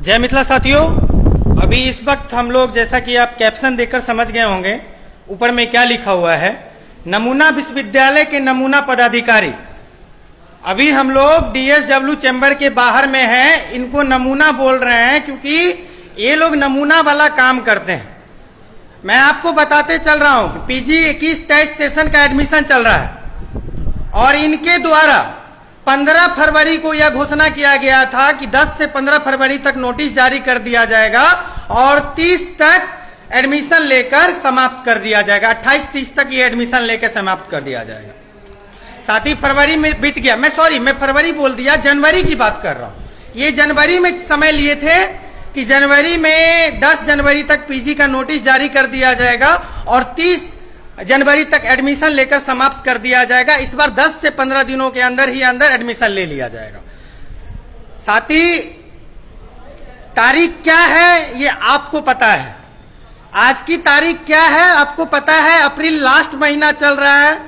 जय मिथिला साथियों, अभी इस वक्त हम लोग, जैसा कि आप कैप्शन देखकर समझ गए होंगे ऊपर में क्या लिखा हुआ है, नमूना विश्वविद्यालय के नमूना पदाधिकारी। अभी हम लोग डीएसडब्ल्यू चैम्बर के बाहर में हैं, इनको नमूना बोल रहे हैं क्योंकि ये लोग नमूना वाला काम करते हैं। मैं आपको बताते चल रहा हूं कि पीजी 21-23 सेशन का एडमिशन चल रहा है और इनके द्वारा 15 फरवरी को यह घोषणा किया गया था कि 10 से 15 फरवरी तक नोटिस जारी कर दिया जाएगा और 30 तक एडमिशन लेकर समाप्त कर दिया जाएगा। 28-30 तक ये एडमिशन लेकर समाप्त कर दिया जाएगा। साथ ही फरवरी में बीत गया, मैं फरवरी बोल दिया, जनवरी की बात कर रहा हूं। ये जनवरी में समय लिए थे कि जनवरी में 10 जनवरी तक पीजी का नोटिस जारी कर दिया जाएगा और 30 जनवरी तक एडमिशन लेकर समाप्त कर दिया जाएगा। इस बार 10 से 15 दिनों के अंदर ही अंदर एडमिशन ले लिया जाएगा। साथ ही तारीख क्या है ये आपको पता है, आज की तारीख क्या है आपको पता है। अप्रैल लास्ट महीना चल रहा है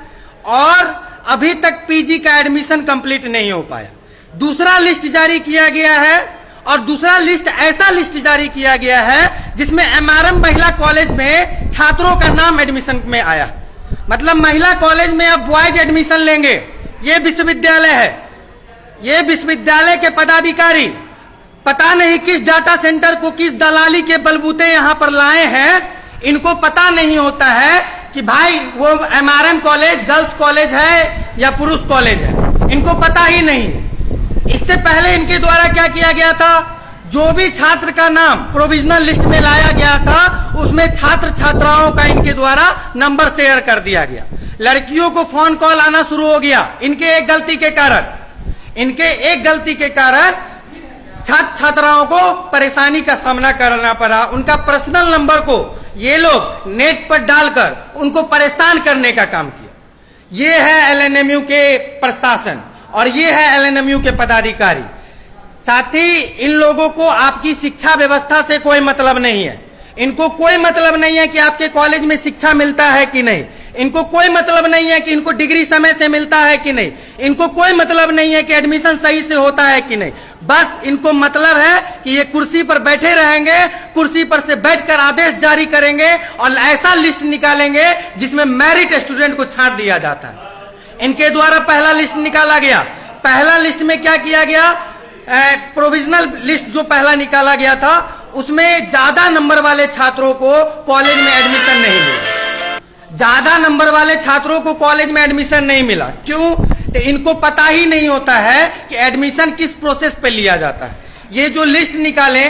और अभी तक पीजी का एडमिशन कंप्लीट नहीं हो पाया। दूसरा लिस्ट जारी किया गया है और दूसरा लिस्ट ऐसा लिस्ट जारी किया गया है जिसमें एमआरएम महिला कॉलेज में छात्रों का नाम एडमिशन में आया। मतलब महिला कॉलेज में अब बॉयज एडमिशन लेंगे। ये विश्वविद्यालय है, ये विश्वविद्यालय के पदाधिकारी पता नहीं किस डाटा सेंटर को किस दलाली के बलबूते यहां पर लाए हैं। इनको पता नहीं होता है कि भाई वो एमआरएम कॉलेज गर्ल्स कॉलेज है या पुरुष कॉलेज है, इनको पता ही नहीं। इससे पहले इनके द्वारा क्या किया गया था, जो भी छात्र का नाम प्रोविजनल लिस्ट में लाया गया था उसमें छात्र छात्राओं का इनके द्वारा नंबर शेयर कर दिया गया। लड़कियों को फोन कॉल आना शुरू हो गया इनके एक गलती के कारण छात्र छात्राओं को परेशानी का सामना करना पड़ा। उनका पर्सनल नंबर को ये लोग नेट पर डालकर उनको परेशान करने का काम किया। ये है एलएनएमयू के प्रशासन और ये है एलएनएमयू के पदाधिकारी। साथ ही इन लोगों को आपकी शिक्षा व्यवस्था से कोई मतलब नहीं है। इनको कोई मतलब नहीं है कि आपके कॉलेज में शिक्षा मिलता है कि नहीं। इनको कोई मतलब नहीं है कि इनको डिग्री समय से मिलता है कि नहीं। इनको कोई मतलब नहीं है कि एडमिशन सही से होता है कि नहीं। बस इनको मतलब है कि ये कुर्सी पर बैठे रहेंगे, कुर्सी पर से बैठकर आदेश जारी करेंगे और ऐसा लिस्ट निकालेंगे जिसमें मेरिट स्टूडेंट को छांट दिया जाता है। इनके द्वारा पहला लिस्ट निकाला गया। पहला लिस्ट में क्या किया गया, प्रोविजनल लिस्ट जो पहला निकाला गया था उसमें ज्यादा नंबर वाले छात्रों को कॉलेज में एडमिशन नहीं मिला। ज्यादा नंबर वाले छात्रों को कॉलेज में एडमिशन नहीं मिला। क्यों? तो इनको पता ही नहीं होता है कि एडमिशन किस प्रोसेस पे लिया जाता है। ये जो लिस्ट निकाले,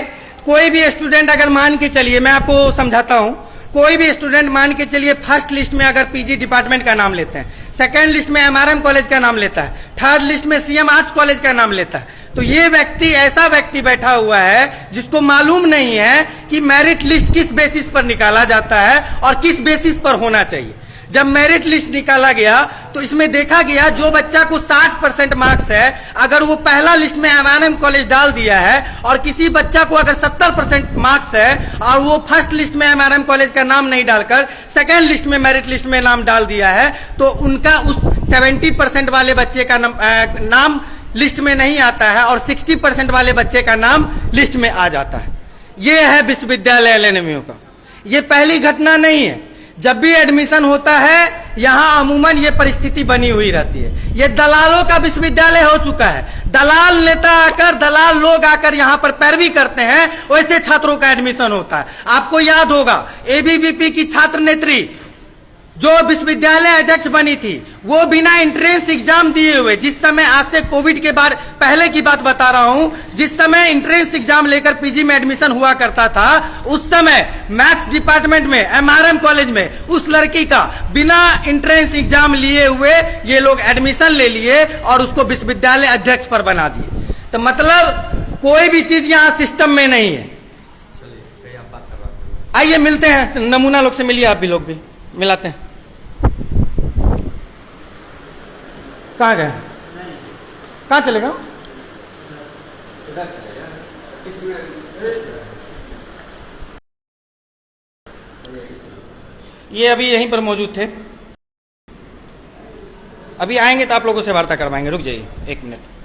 कोई भी स्टूडेंट अगर मान के चलिए, मैं आपको समझाता हूं, कोई भी स्टूडेंट मान के चलिए फर्स्ट लिस्ट में अगर पीजी डिपार्टमेंट का नाम लेते हैं, सेकंड लिस्ट में एमआरएम कॉलेज का नाम लेता है, थर्ड लिस्ट में सीएम आर्ट्स कॉलेज का नाम लेता है, तो ये व्यक्ति ऐसा व्यक्ति बैठा हुआ है जिसको मालूम नहीं है कि मेरिट लिस्ट किस बेसिस पर निकाला जाता है और किस बेसिस पर होना चाहिए। जब मेरिट लिस्ट निकाला गया तो इसमें देखा गया जो बच्चा को 60% मार्क्स है, अगर वो पहला लिस्ट में एमआरएम कॉलेज डाल दिया है और किसी बच्चा को अगर 70% मार्क्स है और वो फर्स्ट लिस्ट में एमआरएम कॉलेज का नाम नहीं डालकर सेकंड लिस्ट में मेरिट लिस्ट में नाम डाल दिया है, तो उनका उस 70% वाले बच्चे का नाम लिस्ट में नहीं आता है और 60% वाले बच्चे का नाम लिस्ट में आ जाता है। ये है विश्वविद्यालय एलएनएमयू का। ये पहली घटना नहीं है। जब भी एडमिशन होता है यहां अमूमन ये परिस्थिति बनी हुई रहती है। ये दलालों का विश्वविद्यालय हो चुका है। दलाल नेता आकर, दलाल लोग आकर यहां पर पैरवी करते हैं, वैसे छात्रों का एडमिशन होता है। आपको याद होगा एबीवीपी की छात्र नेत्री जो विश्वविद्यालय अध्यक्ष बनी थी, वो बिना एंट्रेंस एग्जाम दिए हुए, जिस समय आज से कोविड के बाद पहले की बात बता रहा हूं, जिस समय एंट्रेंस एग्जाम लेकर पीजी में एडमिशन हुआ करता था, उस समय मैथ्स डिपार्टमेंट में एमआरएम कॉलेज में उस लड़की का बिना एंट्रेंस एग्जाम लिए हुए ये लोग एडमिशन ले लिए और उसको विश्वविद्यालय अध्यक्ष पर बना दिए। तो मतलब कोई भी चीज यहाँ सिस्टम में नहीं है। आइए मिलते हैं, नमूना लोग से मिलिए, आप भी लोग भी मिलाते हैं। कहाँ गए? कहाँ चलेगा? ये अभी यहीं पर मौजूद थे, अभी आएंगे तो आप लोगों से वार्ता करवाएंगे। रुक जाइए 1 मिनट।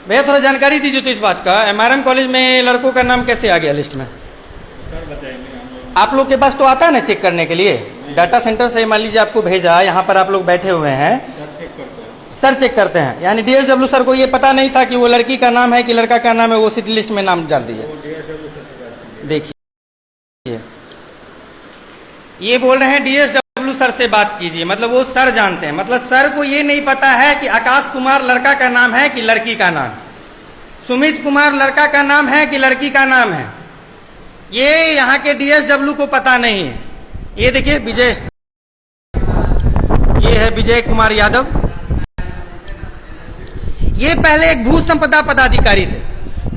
भैया थोड़ा जानकारी दीजिए तो इस बात का, एमआरएम कॉलेज में लड़कों का नाम कैसे आ गया लिस्ट में? सर बताएंगे। आप लोग के पास तो आता है ना चेक करने के लिए? डाटा सेंटर से मान लीजिए आपको भेजा, यहाँ पर आप लोग बैठे हुए हैं, सर चेक करते हैं, यानी डीएसडब्ल्यू सर को ये पता नहीं था कि वो लड़की का नाम है कि लड़का का नाम है, वो सिटी लिस्ट में नाम डाल दिया। देखिए ये बोल रहे हैं डीएसडब्ल्यू सर से बात कीजिए, मतलब वो सर जानते हैं, मतलब सर को ये नहीं पता है कि आकाश कुमार लड़का का नाम है कि लड़की का नाम, सुमित कुमार लड़का का नाम है कि लड़की का नाम है, ये यहाँ के डीएसडब्ल्यू को पता नहीं है। ये देखिए विजय, ये है विजय कुमार यादव, ये पहले एक भू संपदा पदाधिकारी थे।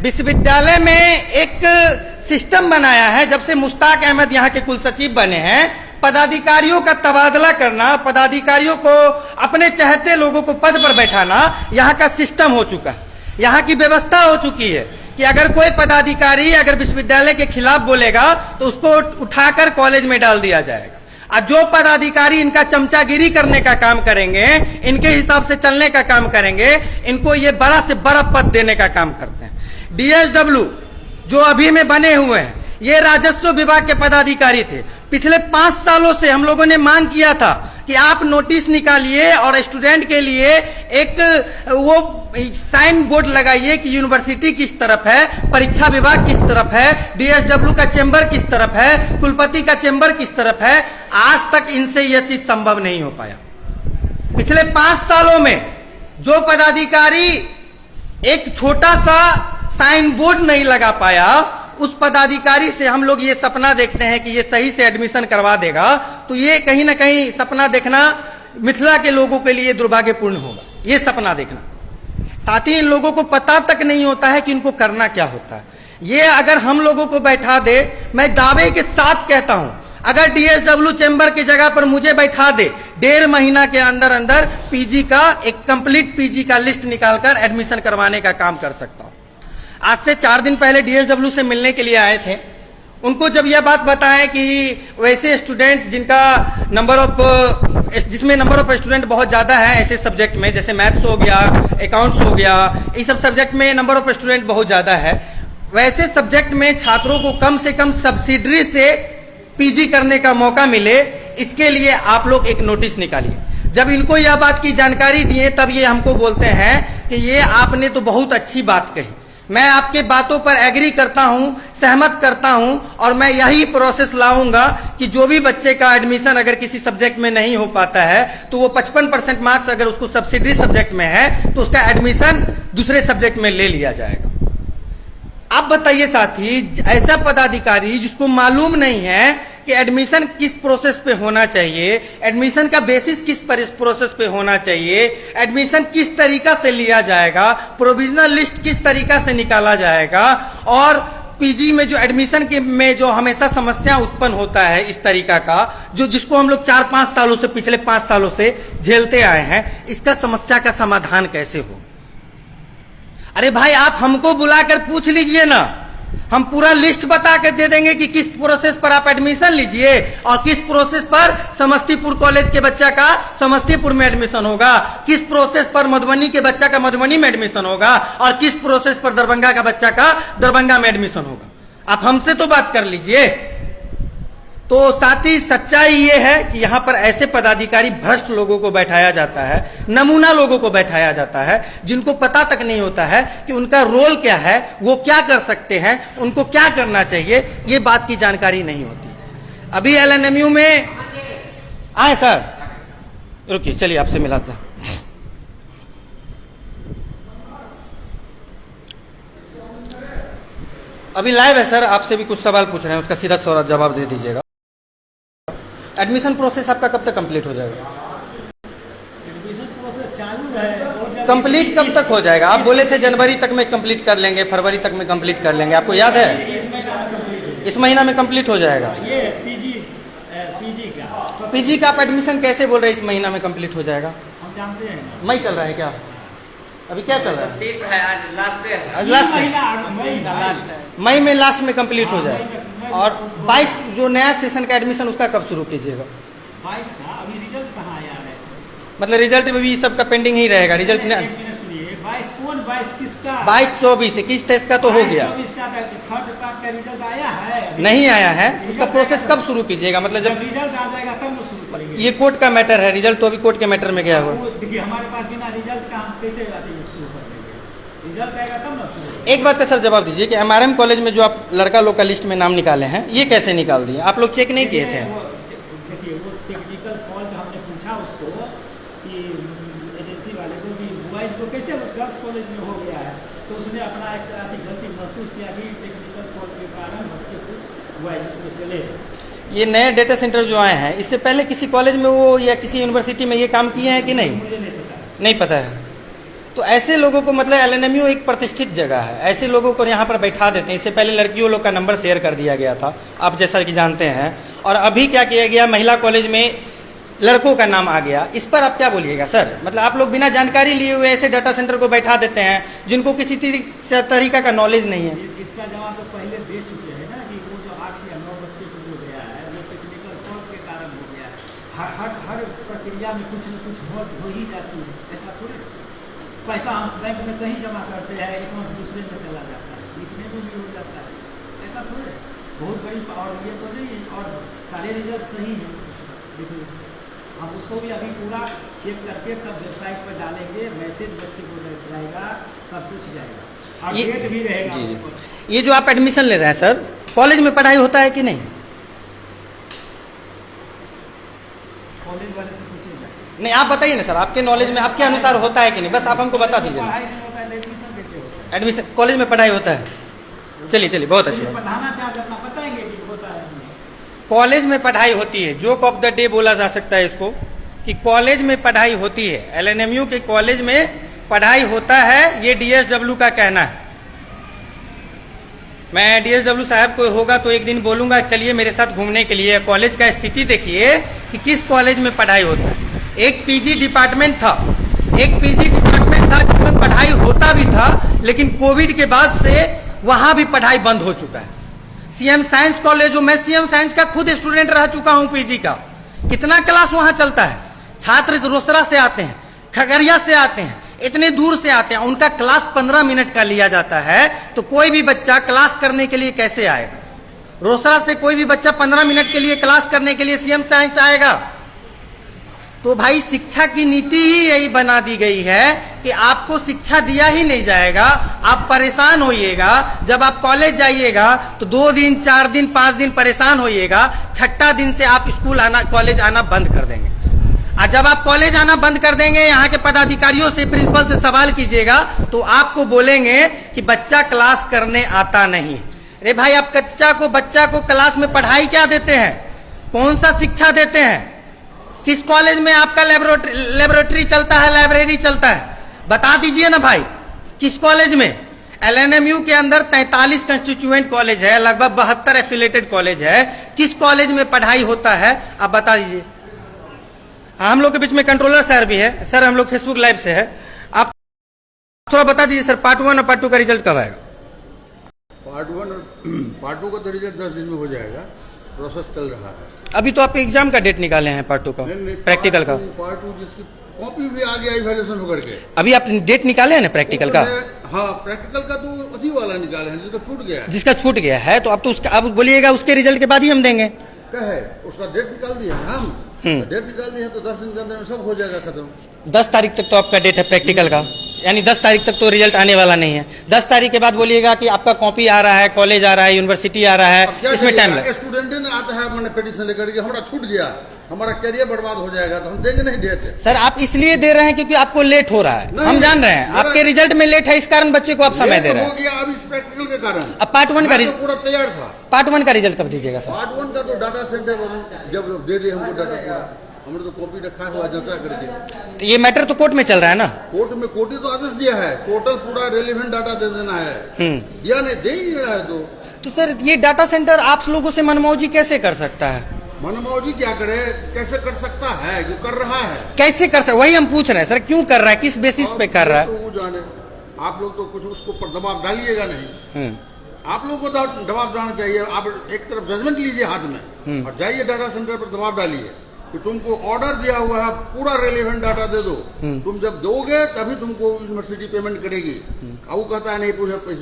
विश्वविद्यालय में एक सिस्टम बनाया है, जब से मुश्ताक अहमद यहाँ के कुल सचिव बने हैं, पदाधिकारियों का तबादला करना, पदाधिकारियों को अपने चाहते लोगों को पद पर बैठाना यहाँ का सिस्टम हो चुका है। यहाँ की व्यवस्था हो चुकी है कि अगर कोई पदाधिकारी अगर विश्वविद्यालय के खिलाफ बोलेगा तो उसको उठाकर कॉलेज में डाल दिया जाएगा, और जो पदाधिकारी इनका चमचागिरी करने का काम करेंगे, इनके हिसाब से चलने का काम करेंगे, इनको ये बड़ा से बड़ा पद देने का काम करते हैं। डीएसडब्ल्यू जो अभी में बने हुए हैं, ये राजस्व विभाग के पदाधिकारी थे। पिछले 5 सालों से हम लोगों ने मांग किया था कि आप नोटिस निकालिए और स्टूडेंट के लिए एक वो साइन बोर्ड लगाइए कि यूनिवर्सिटी किस तरफ है, परीक्षा विभाग किस तरफ है, डीएसडब्ल्यू का चेंबर किस तरफ है, कुलपति का चेंबर किस तरफ है। आज तक इनसे यह चीज संभव नहीं हो पाया। पिछले 5 सालों में जो पदाधिकारी एक छोटा सा साइन बोर्ड नहीं लगा पाया, उस पदाधिकारी से हम लोग ये सपना देखते हैं कि ये सही से एडमिशन करवा देगा, तो ये कहीं ना कहीं सपना देखना मिथिला के लोगों के लिए दुर्भाग्यपूर्ण होगा, ये सपना देखना। साथ ही इन लोगों को पता तक नहीं होता है कि इनको करना क्या होता है। ये अगर हम लोगों को बैठा दे, मैं दावे के साथ कहता हूं, अगर डीएसडब्ल्यू चेंबर की जगह पर मुझे बैठा दे, 1.5 महीना के अंदर अंदर पीजी का एक कंप्लीट पीजी का लिस्ट निकालकर एडमिशन करवाने का काम कर सकता हूं। आज से 4 दिन पहले डीएसडब्ल्यू से मिलने के लिए आए थे, उनको जब यह बात बताएं कि वैसे स्टूडेंट जिनका जिसमें नंबर ऑफ स्टूडेंट बहुत ज़्यादा है ऐसे सब्जेक्ट में, जैसे मैथ्स हो गया, अकाउंट्स हो गया, इस सब सब्जेक्ट में नंबर ऑफ स्टूडेंट बहुत ज़्यादा है, वैसे सब्जेक्ट में छात्रों को कम से कम सब्सिडरी से पीजी करने का मौका मिले, इसके लिए आप लोग एक नोटिस निकालिए। जब इनको यह बात की जानकारी दिए तब ये हमको बोलते हैं कि ये आपने तो बहुत अच्छी बात कही, मैं आपके बातों पर एग्री करता हूं, सहमत करता हूं, और मैं यही प्रोसेस लाऊंगा कि जो भी बच्चे का एडमिशन अगर किसी सब्जेक्ट में नहीं हो पाता है तो वो 55% मार्क्स अगर उसको सब्सिडरी सब्जेक्ट में है तो उसका एडमिशन दूसरे सब्जेक्ट में ले लिया जाएगा। अब बताइए साथी, ऐसा पदाधिकारी जिसको मालूम नहीं है कि एडमिशन किस प्रोसेस पे होना चाहिए, एडमिशन का बेसिस किस प्रोसेस पे होना चाहिए, एडमिशन किस तरीका से लिया जाएगा, प्रोविजनल लिस्ट किस तरीका से निकाला जाएगा, और पीजी में जो एडमिशन के में जो हमेशा समस्या उत्पन्न होता है इस तरीका का, जो जिसको हम लोग 4-5 सालों से, पिछले 5 सालों से झेलते आए हैं, इसका समस्या का समाधान कैसे हो। अरे भाई आप हमको बुलाकर पूछ लीजिए ना, हम पूरा लिस्ट बता कर दे देंगे कि किस प्रोसेस पर आप एडमिशन लीजिए और किस प्रोसेस पर समस्तीपुर कॉलेज के बच्चा का समस्तीपुर में एडमिशन होगा, किस प्रोसेस पर मधुबनी के बच्चा का मधुबनी में एडमिशन होगा, और किस प्रोसेस पर दरभंगा का बच्चा का दरभंगा में एडमिशन होगा। आप हमसे तो बात कर लीजिए। तो साथ ही सच्चाई ये है कि यहाँ पर ऐसे पदाधिकारी भ्रष्ट लोगों को बैठाया जाता है, नमूना लोगों को बैठाया जाता है, जिनको पता तक नहीं होता है कि उनका रोल क्या है, वो क्या कर सकते हैं, उनको क्या करना चाहिए, ये बात की जानकारी नहीं होती। अभी एलएनएमयू में आए सर, रुकिए चलिए आपसे मिलाते हैं। अभी लाइव है सर, आपसे भी कुछ सवाल पूछ रहे हैं, उसका सीधा सवाल जवाब दे दीजिएगा। एडमिशन प्रोसेस आपका कब तक कंप्लीट हो जाएगा? एडमिशन प्रोसेस चालू है। कंप्लीट कब तक हो जाएगा? आप बोले थे जनवरी तक में कंप्लीट कर लेंगे, फरवरी तक में कंप्लीट कर लेंगे, आपको याद है? इस महीना में कंप्लीट हो जाएगा। ये पीजी का आप एडमिशन कैसे बोल रहे हैं इस महीना में कंप्लीट हो जाएगा? हम जानते हैं। मई चल रहा है क्या? अभी क्या चल रहा है? 30 है, आज लास्ट है। आज लास्ट है, लास्ट है। मई में लास्ट में कंप्लीट हो जाए। और 22 जो नया सेशन का एडमिशन उसका कब शुरू कीजिएगा? 22 का अभी रिजल्ट कहाँ आया है? मतलब रिजल्ट में भी सबका पेंडिंग ही रहेगा, रिजल्ट 22 कौन 22 किसका? 22-24 21-23 का तो हो गया, 22-24 का थर्ड पार्ट का रिजल्ट आया है? नहीं आया है। उसका प्रोसेस कब शुरू कीजिएगा? मतलब जब जब रिजल्ट आ जाएगा तब वो शुरू करेंगे। ये कोर्ट का मैटर है, रिजल्ट तो अभी कोर्ट के मैटर में गया हुआ। वो देखिए हमारे पास बिना रिजल्ट का हम कैसे शुरू कर देंगे? रिजल्ट आएगा तब ना शुरू। एक बात का सर जवाब दीजिए कि एमआरएम कॉलेज में जो आप लड़का लोग का लिस्ट में नाम निकाले हैं, ये कैसे निकाल दिए? आप लोग चेक नहीं किए थे? देखिए वो टेक्निकल फॉल्ट हमने पूछा उसको कि एजेंसी वाले को भी बॉयज को कैसे गर्ल्स कॉलेज में हो गया है, तो उसने अपना एक ऐसी गलती महसूस किया कि टेक्निकल फॉल्ट के कारण बच्चे कुछ बॉयज उसमें चले। ये नए डेटा सेंटर जो आए हैं, इससे पहले किसी कॉलेज में वो या किसी यूनिवर्सिटी में ये काम किए हैं कि नहीं? मुझे नहीं पता। नहीं पता है। तो ऐसे लोगों को मतलब एलएनएमयू एक प्रतिष्ठित जगह है, ऐसे लोगों को यहाँ पर बैठा देते हैं। इससे पहले लड़कियों लोग का नंबर शेयर कर दिया गया था, आप जैसा कि जानते हैं। और अभी क्या किया गया, महिला कॉलेज में लड़कों का नाम आ गया। इस पर आप क्या बोलिएगा सर? मतलब आप लोग बिना जानकारी लिए हुए ऐसे डाटा सेंटर को बैठा देते हैं जिनको किसी तरीका का नॉलेज नहीं है। इसका जवाब तो पहले दे चुके हैं ना कि वो जो 8 या 9 बच्चे को हो गया है वो टेक्निकल फॉल्ट के कारण हो गया है। हर प्रक्रिया में कुछ न कुछ हो ही जाती है। ऐसा थोड़ी पैसा हम बैंक में कहीं जमा करते हैं, अकाउंट दूसरे में चला जाता है, लिखने में भी हो जाता है। ऐसा थोड़ी बहुत बड़ी और ये तो नहीं, और सारे रिजल्ट सही है। देखिए हम उसको भी अभी पूरा चेक करके तब वेबसाइट पर डालेंगे, मैसेज बच्चे को जाएगा, सब कुछ जाएगा और डेट भी रहेगा उस पर। ये जो आप एडमिशन ले रहे हैं सर, कॉलेज में पढ़ाई होता है कि नहीं? कॉलेज वाले से पूछिएगा। नहीं आप बताइए ना सर, आपके नॉलेज में आपके अनुसार होता है कि नहीं? बस आप हमको बता दीजिए ना। पढ़ाई नहीं होता है, एडमिशन कैसे होता है? एडमिशन कॉलेज में पढ़ाई होता है? चलिए चलिए, बहुत अच्छी बात। पढ़ाना चाहते अपना बताएंगे कि होता है। कॉलेज में पढ़ाई होती है, जोक ऑफ द डे बोला जा सकता है इसको, कि कॉलेज में पढ़ाई होती है। एलएनएमयू के कॉलेज में पढ़ाई होता है, ये डीएसडब्ल्यू का कहना है। मैं डीएसडब्ल्यू साहब को होगा तो एक दिन बोलूंगा चलिए मेरे साथ घूमने के लिए, कॉलेज का स्थिति देखिए कि किस कॉलेज में पढ़ाई होता है। एक पीजी डिपार्टमेंट था, जिसमें पढ़ाई होता भी था, लेकिन कोविड के बाद से वहां भी पढ़ाई बंद हो चुका है। सीएम साइंस कॉलेज, जो मैं सीएम साइंस का खुद स्टूडेंट रह चुका हूं पीजी का, कितना क्लास वहां चलता है। छात्र रोसड़ा से आते हैं, खगड़िया से आते हैं, इतने दूर से आते हैं, उनका क्लास 15 मिनट का लिया जाता है। तो कोई भी बच्चा क्लास करने के लिए कैसे आएगा? रोसड़ा से कोई भी बच्चा 15 मिनट के लिए क्लास करने के लिए सीएम साइंस आएगा? तो भाई शिक्षा की नीति ही यही बना दी गई है कि आपको शिक्षा दिया ही नहीं जाएगा, आप परेशान होइएगा। जब आप कॉलेज जाइएगा तो 2 दिन 4 दिन 5 दिन परेशान होइएगा, छठा दिन से आप स्कूल आना कॉलेज आना बंद कर देंगे। और जब आप कॉलेज आना बंद कर देंगे, यहाँ के पदाधिकारियों से प्रिंसिपल से सवाल कीजिएगा तो आपको बोलेंगे कि बच्चा क्लास करने आता नहीं। अरे भाई, आप बच्चा को क्लास में पढ़ाई क्या देते हैं? कौन सा शिक्षा देते हैं? किस कॉलेज में आपका लेबोरेटरी चलता है, लाइब्रेरी चलता है? बता दीजिए ना भाई, किस कॉलेज में? एलएनएमयू के अंदर 43 कंस्टिट्यूएंट कॉलेज है, लगभग 72 एफिलेटेड कॉलेज है। किस कॉलेज में पढ़ाई होता है आप बता दीजिए। हम लोग के बीच में कंट्रोलर सर भी है। सर, हम लोग फेसबुक लाइव से है, आप थोड़ा बता दीजिए सर, पार्ट 1 और पार्ट 2 का रिजल्ट कब आएगा? पार्ट 1 और पार्ट 2 का तो रिजल्ट 10 दिन में हो जाएगा, प्रोसेस चल रहा है। अभी तो आप एग्जाम का डेट निकाले हैं पार्ट 2 का, प्रैक्टिकल का। पार्ट 2 जिसकी कॉपी भी आ गया इवैल्यूएशन होकर के। अभी आप डेट निकाले हैं ना प्रैक्टिकल का? हाँ, प्रैक्टिकल का तो अभी वाला निकाले हैं जो तो छूट गया है। जिसका छूट गया है तो अब तो उसका, अब बोलिएगा उसके रिजल्ट के बाद ही हम देंगे। क्या है, उसका डेट निकाल दिया है हम। डेट निकाल दिया तो 10 दिन के अंदर में सब हो जाएगा खत्म। 10 तारीख तक तो आपका डेट है प्रैक्टिकल का, यानी 10 तारीख तक तो रिजल्ट आने वाला नहीं है। 10 तारीख के बाद बोलिएगा कि आपका कॉपी आ रहा है, कॉलेज आ रहा है, यूनिवर्सिटी आ रहा है, इसमें टाइम लगेगा। स्टूडेंट ने आता है, मैंने पिटीशन लेकर के हमारा छूट गया, हमारा करियर बर्बाद हो जाएगा, तो हम देंगे नहीं डेट। सर, आप इसलिए दे रहे हैं क्योंकि आपको लेट हो रहा है, हम जान रहे हैं आपके रिजल्ट में लेट है, इस कारण बच्चे को आप समय दे रहे हैं। हो गया अब इस प्रैक्टिकल के कारण। अब पार्ट 1 का पूरा तैयार था। पार्ट 1 का रिजल्ट कब दीजिएगा सर? पार्ट 1 का तो डाटा सेंटर जब दे दे हमको डाटा पूरा, हमने तो कॉपी रखा हुआ जता करके। तो ये मैटर तो कोर्ट में चल रहा है ना? कोर्ट ने तो आदेश दिया है, टोटल पूरा रेलिवेंट डाटा दे देना है। दिया नहीं, दे ही रहा है। तो सर, ये डाटा सेंटर आप लोगों से मनमौजी कैसे कर सकता है? मनमौजी क्या करे, कैसे कर सकता है, जो कर रहा है कैसे कर सकता, वही हम पूछ रहे हैं सर, क्यों कर रहा है, किस बेसिस पे कर रहा है? तो वो जाने, आप लोग तो कुछ उसको पर दबाव डालिएगा नहीं। आप लोग को दबाव डालना चाहिए। आप एक तरफ जजमेंट लीजिए हाथ में और जाइए डाटा सेंटर पर दबाव डालिए कि तुमको ऑर्डर दिया हुआ है, पूरा रेलिवेंट डाटा दे दो। तुम जब दोगे तभी तुमको यूनिवर्सिटी पेमेंट करेगी। अब वो कहता है नहीं,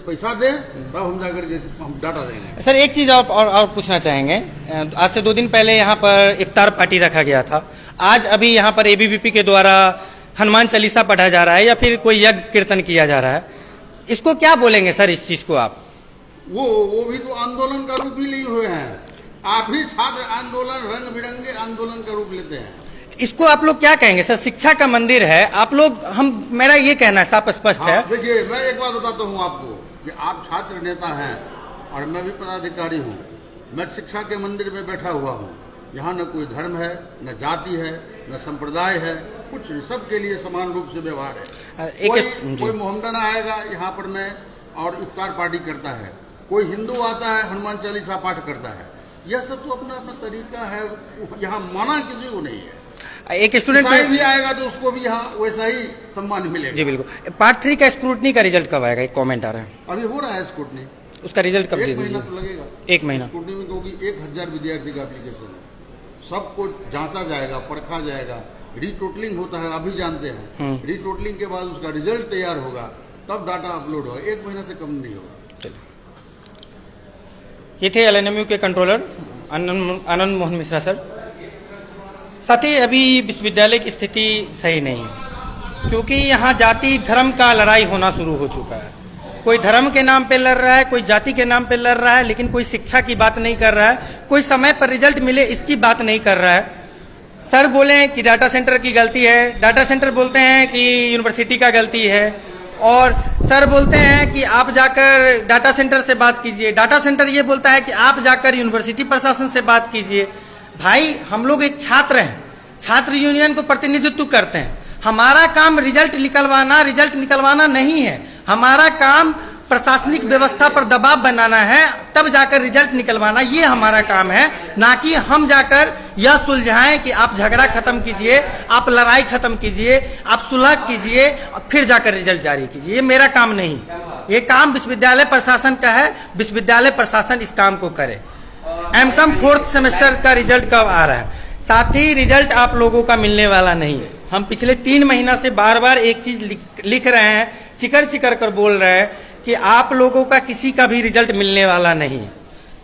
पैसा दे तब हम जाकर के हम डाटा देंगे। सर एक चीज और पूछना चाहेंगे, आज से 2 दिन पहले यहाँ पर इफ्तार पार्टी रखा गया था, आज अभी यहाँ पर एबीवीपी के द्वारा हनुमान चालीसा पढ़ा जा रहा है या फिर कोई यज्ञ कीर्तन किया जा रहा है, इसको क्या बोलेंगे सर इस चीज को आप? वो भी तो आंदोलन का रूप ही लिए हुए हैं। आप ही छात्र आंदोलन, रंग बिरंगे आंदोलन का रूप लेते हैं। इसको आप लोग क्या कहेंगे सर? शिक्षा का मंदिर है, आप लोग मेरा ये कहना है साफ स्पष्ट है। देखिए, मैं एक बात बताता हूँ आपको कि आप छात्र नेता हैं और मैं भी पदाधिकारी हूँ। मैं शिक्षा के मंदिर में बैठा हुआ हूँ। यहाँ न कोई धर्म है, न जाति है, न संप्रदाय है, कुछ सबके लिए समान रूप से व्यवहार है। कोई मोहम्मदन आएगा यहाँ पर मैं और इफ्तार पार्टी करता है, कोई हिंदू आता है हनुमान चालीसा पाठ करता है। यह सब तो अपना अपना तरीका है, यहाँ माना किसी को नहीं है। एक स्टूडेंट भी आएगा तो उसको भी यहाँ वैसा ही सम्मान मिलेगा। जी बिल्कुल। पार्ट 3 का स्क्रूटनी का रिजल्ट कब आएगा? एक कमेंट आ रहा है। अभी हो रहा है स्क्रूटनी, उसका रिजल्ट कब दे दीजिए? 1 महीना तो लगेगा। 1 महीना स्क्रूटनी में, क्योंकि 1000 विद्यार्थी का एप्लीकेशन है, सबको जांचा जाएगा, परखा जाएगा, रीटोटलिंग होता है, अभी जानते हैं। रीटोटलिंग के बाद उसका रिजल्ट तैयार होगा, तब डाटा अपलोड होगा। 1 महीना से कम नहीं होगा। ये थे एलएनएमयू के कंट्रोलर आनंद मोहन मिश्रा सर। साथ ही अभी विश्वविद्यालय की स्थिति सही नहीं है, क्योंकि यहाँ जाति धर्म का लड़ाई होना शुरू हो चुका है। कोई धर्म के नाम पे लड़ रहा है, कोई जाति के नाम पे लड़ रहा है, लेकिन कोई शिक्षा की बात नहीं कर रहा है, कोई समय पर रिजल्ट मिले इसकी बात नहीं कर रहा है। सर बोले कि डाटा सेंटर की गलती है, डाटा सेंटर बोलते हैं कि यूनिवर्सिटी का गलती है, और सर बोलते हैं कि आप जाकर डाटा सेंटर से बात कीजिए, डाटा सेंटर ये बोलता है कि आप जाकर यूनिवर्सिटी प्रशासन से बात कीजिए। भाई हम लोग एक छात्र हैं, छात्र यूनियन को प्रतिनिधित्व करते हैं। हमारा काम रिजल्ट निकलवाना नहीं है, हमारा काम प्रशासनिक व्यवस्था पर दबाव बनाना है, तब जाकर रिजल्ट निकलवाना, ये हमारा काम है। ना कि हम जाकर यह सुलझाएं कि आप झगड़ा खत्म कीजिए, आप लड़ाई खत्म कीजिए, आप सुलह कीजिए और फिर जाकर रिजल्ट जारी कीजिए। ये मेरा काम नहीं, ये काम विश्वविद्यालय प्रशासन का है। विश्वविद्यालय प्रशासन इस काम को करे। एमकॉम 4th सेमेस्टर का रिजल्ट कब आ रहा है? साथ ही रिजल्ट आप लोगों का मिलने वाला नहीं है। हम पिछले 3 महीना से बार बार एक चीज लिख रहे हैं, चिकर कर बोल रहे हैं कि आप लोगों का किसी का भी रिजल्ट मिलने वाला नहीं है,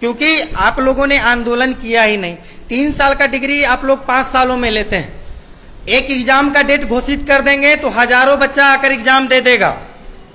क्योंकि आप लोगों ने आंदोलन किया ही नहीं। 3 साल का डिग्री आप लोग 5 सालों में लेते हैं। एक एग्जाम का डेट घोषित कर देंगे तो हजारों बच्चा आकर एग्जाम दे देगा।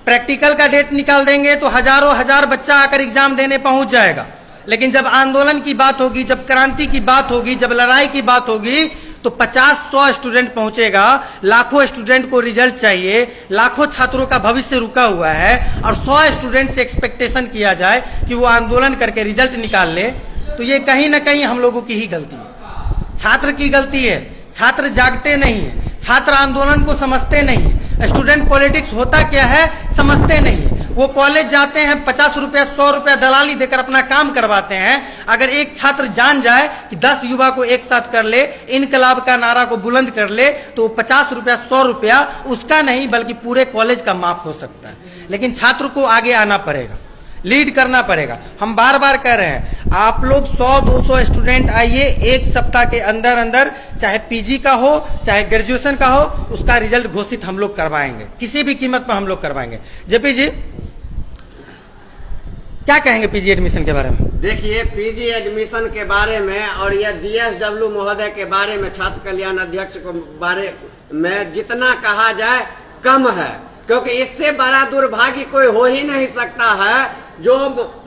प्रैक्टिकल का डेट निकाल देंगे तो हजार बच्चा आकर एग्जाम देने पहुंच जाएगा। लेकिन जब आंदोलन की बात होगी, जब क्रांति की बात होगी, जब लड़ाई की बात होगी, तो 50-100 स्टूडेंट पहुंचेगा। लाखों स्टूडेंट को रिजल्ट चाहिए, लाखों छात्रों का भविष्य रुका हुआ है, और 100 स्टूडेंट से एक्सपेक्टेशन किया जाए कि वो आंदोलन करके रिजल्ट निकाल ले, तो ये कहीं ना कहीं हम लोगों की ही गलती है, छात्र की गलती है। छात्र जागते नहीं है, छात्र आंदोलन को समझते नहीं है, स्टूडेंट पॉलिटिक्स होता क्या है समझते नहीं है। वो कॉलेज जाते हैं, 50 रुपया 100 रुपया दलाली देकर अपना काम करवाते हैं। अगर एक छात्र जान जाए कि 10 युवा को एक साथ कर ले, इनकलाब का नारा को बुलंद कर ले, तो 50 रुपया 100 रुपया उसका नहीं बल्कि पूरे कॉलेज का माफ हो सकता है। लेकिन छात्र को आगे आना पड़ेगा, लीड करना पड़ेगा। हम बार बार कह रहे हैं, आप लोग 100-200 स्टूडेंट आइए, 1 सप्ताह के अंदर अंदर, चाहे पीजी का हो चाहे ग्रेजुएशन का हो, उसका रिजल्ट घोषित हम लोग करवाएंगे, किसी भी कीमत पर हम लोग करवाएंगे। जेपी जी क्या कहेंगे पीजी एडमिशन के बारे में? देखिए, पीजी एडमिशन के बारे में और यह डीएसडब्ल्यू महोदय के बारे में, छात्र कल्याण अध्यक्ष के बारे में जितना कहा जाए कम है, क्योंकि इससे बड़ा दुर्भाग्य कोई हो ही नहीं सकता है। जो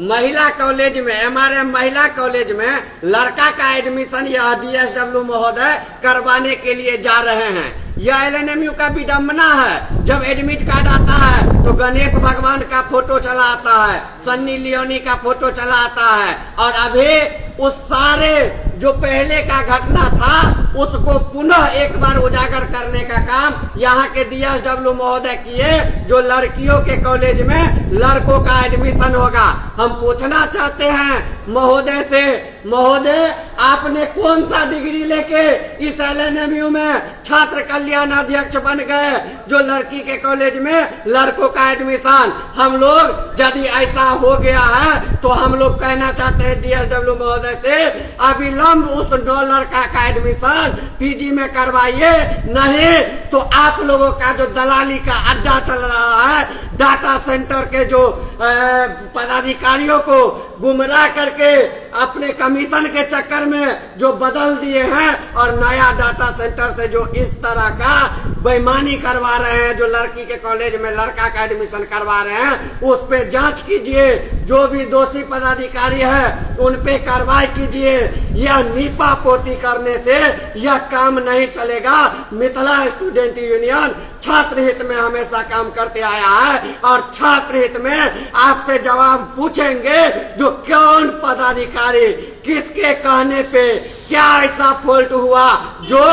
महिला कॉलेज में, एमआरएम महिला कॉलेज में लड़का का एडमिशन यह डीएसडब्ल्यू महोदय करवाने के लिए जा रहे हैं। यह एलएनएमयू का विडंबना है। जब एडमिट कार्ड आता है तो गणेश भगवान का फोटो चला आता है, सन्नी लियोनी का फोटो चला आता है, और अभी उस सारे जो पहले का घटना था उसको पुनः एक बार उजागर करने का काम यहाँ के डीएसडब्ल्यू महोदय किए। जो लड़कियों के कॉलेज में लड़कों का एडमिशन होगा, हम पूछना चाहते हैं महोदय से महोदय आपने कौन सा डिग्री लेके इस एलएनएमयू में छात्र कल्याण अध्यक्ष बन गए जो लड़की के कॉलेज में लड़कों का एडमिशन? हम लोग यदि ऐसा हो गया है तो हम लोग कहना चाहते हैं डीएसडब्ल्यू महोदय से अविलंब उस 9 लड़का का एडमिशन पीजी में करवाइए, नहीं तो आप लोगों का जो दलाली का अड्डा चल रहा है, डाटा सेंटर के जो पदाधिकारियों को गुमराह करके अपने कमीशन के चक्कर में जो बदल दिए हैं और नया डाटा सेंटर से जो इस तरह का बेईमानी करवा रहे हैं, जो लड़की के कॉलेज में लड़का का एडमिशन करवा रहे हैं, उस पे जांच कीजिए। जो भी दोषी पदाधिकारी है उन पे कार्रवाई कीजिए। यह नीपा पोती करने से यह काम नहीं चलेगा। मिथिला स्टूडेंट यूनियन छात्र हित में हमेशा काम करते आया है और छात्र हित में आपसे जवाब पूछेंगे जो कौन पदाधिकारी किसके कहने पे क्या ऐसा फॉल्ट हुआ जो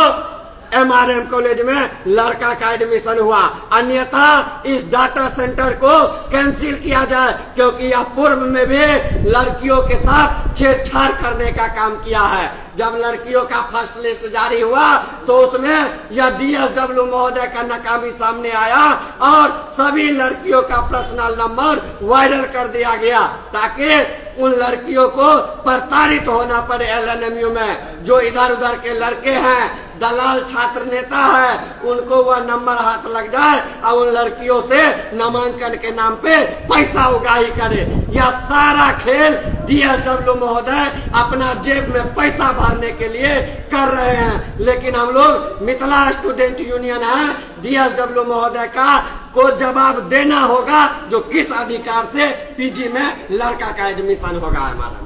एमआरएम कॉलेज में लड़का का एडमिशन हुआ। अन्यथा इस डाटा सेंटर को कैंसिल किया जाए, क्योंकि यह पूर्व में भी लड़कियों के साथ छेड़छाड़ करने का काम किया है। जब लड़कियों का फर्स्ट लिस्ट जारी हुआ तो उसमें यह डीएसडब्ल्यू महोदय का नाकामी सामने आया और सभी लड़कियों का पर्सनल नंबर वायरल कर दिया गया ताकि उन लड़कियों को प्रताड़ित होना पड़े। एलएनएमयू में जो इधर उधर के लड़के हैं, दलाल छात्र नेता है, उनको वह नंबर हाथ लग जाए और उन लड़कियों से नामांकन के नाम पे पैसा उगाही करे। यह सारा खेल डीएसडब्ल्यू महोदय अपना जेब में पैसा भरने के लिए कर रहे हैं। लेकिन हम लोग मिथिला स्टूडेंट यूनियन है, डीएसडब्ल्यू महोदय का को जवाब देना होगा जो किस अधिकार से पीजी में लड़का का एडमिशन होगा हमारा।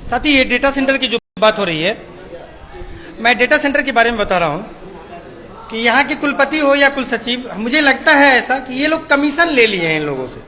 साथ ही ये डेटा सेंटर की जो बात हो रही है, मैं डेटा सेंटर के बारे में बता रहा हूं कि यहाँ के कुलपति हो या कुल सचिव, मुझे लगता है ऐसा कि ये लोग कमीशन ले लिए हैं इन लोगों से।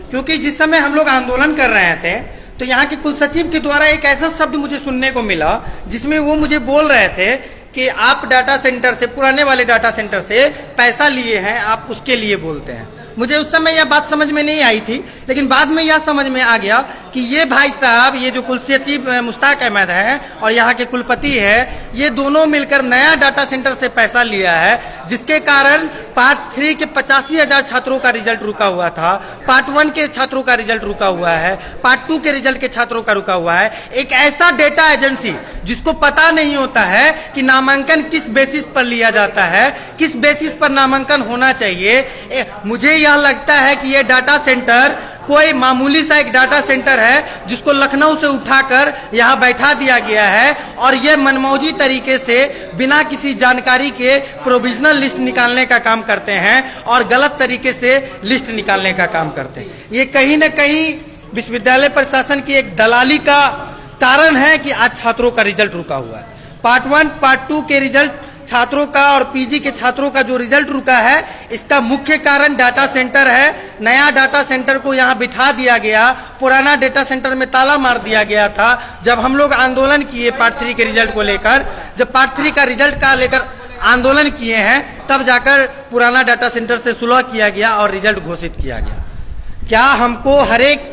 क्योंकि जिस समय हम लोग आंदोलन कर रहे थे तो यहाँ के कुल सचिव के द्वारा एक ऐसा शब्द मुझे सुनने को मिला जिसमें वो मुझे बोल रहे थे कि आप डाटा सेंटर से, पुराने वाले डाटा सेंटर से पैसा लिए हैं, आप उसके लिए बोलते हैं। मुझे उस समय यह बात समझ में नहीं आई थी, लेकिन बाद में यह समझ में आ गया कि ये भाई साहब, ये जो कुल सचिव मुश्ताक अहमद है और यहाँ के कुलपति है, ये दोनों मिलकर नया डाटा सेंटर से पैसा लिया है, जिसके कारण पार्ट 3 के 85,000 छात्रों का रिजल्ट रुका हुआ था, पार्ट 1 के छात्रों का रिजल्ट रुका हुआ है, पार्ट 2 के रिजल्ट के छात्रों का रुका हुआ है। एक ऐसा डेटा एजेंसी जिसको पता नहीं होता है कि नामांकन किस बेसिस पर लिया जाता है, किस बेसिस पर नामांकन होना चाहिए। मुझे यह लगता है कि यह डाटा सेंटर कोई मामूली सा एक डाटा सेंटर है जिसको लखनऊ से उठाकर यहाँ बैठा दिया गया है और ये मनमौजी तरीके से बिना किसी जानकारी के प्रोविजनल लिस्ट निकालने का काम करते हैं और गलत तरीके से लिस्ट निकालने का काम करते हैं। ये कहीं न कहीं विश्वविद्यालय प्रशासन की एक दलाली का कारण है कि आज छात्रों का रिजल्ट रुका हुआ है। पार्ट 1, पार्ट 2 के रिजल्ट छात्रों का और पीजी के छात्रों का जो रिजल्ट रुका है, इसका मुख्य कारण डाटा सेंटर है। नया डाटा सेंटर को यहाँ बिठा दिया गया, पुराना डाटा सेंटर में ताला मार दिया गया था। जब हम लोग आंदोलन किए पार्ट 3 के रिजल्ट को लेकर, जब पार्ट 3 का रिजल्ट का लेकर आंदोलन किए हैं, तब जाकर पुराना डाटा सेंटर से सुलह किया गया और रिजल्ट घोषित किया गया। क्या हमको हर एक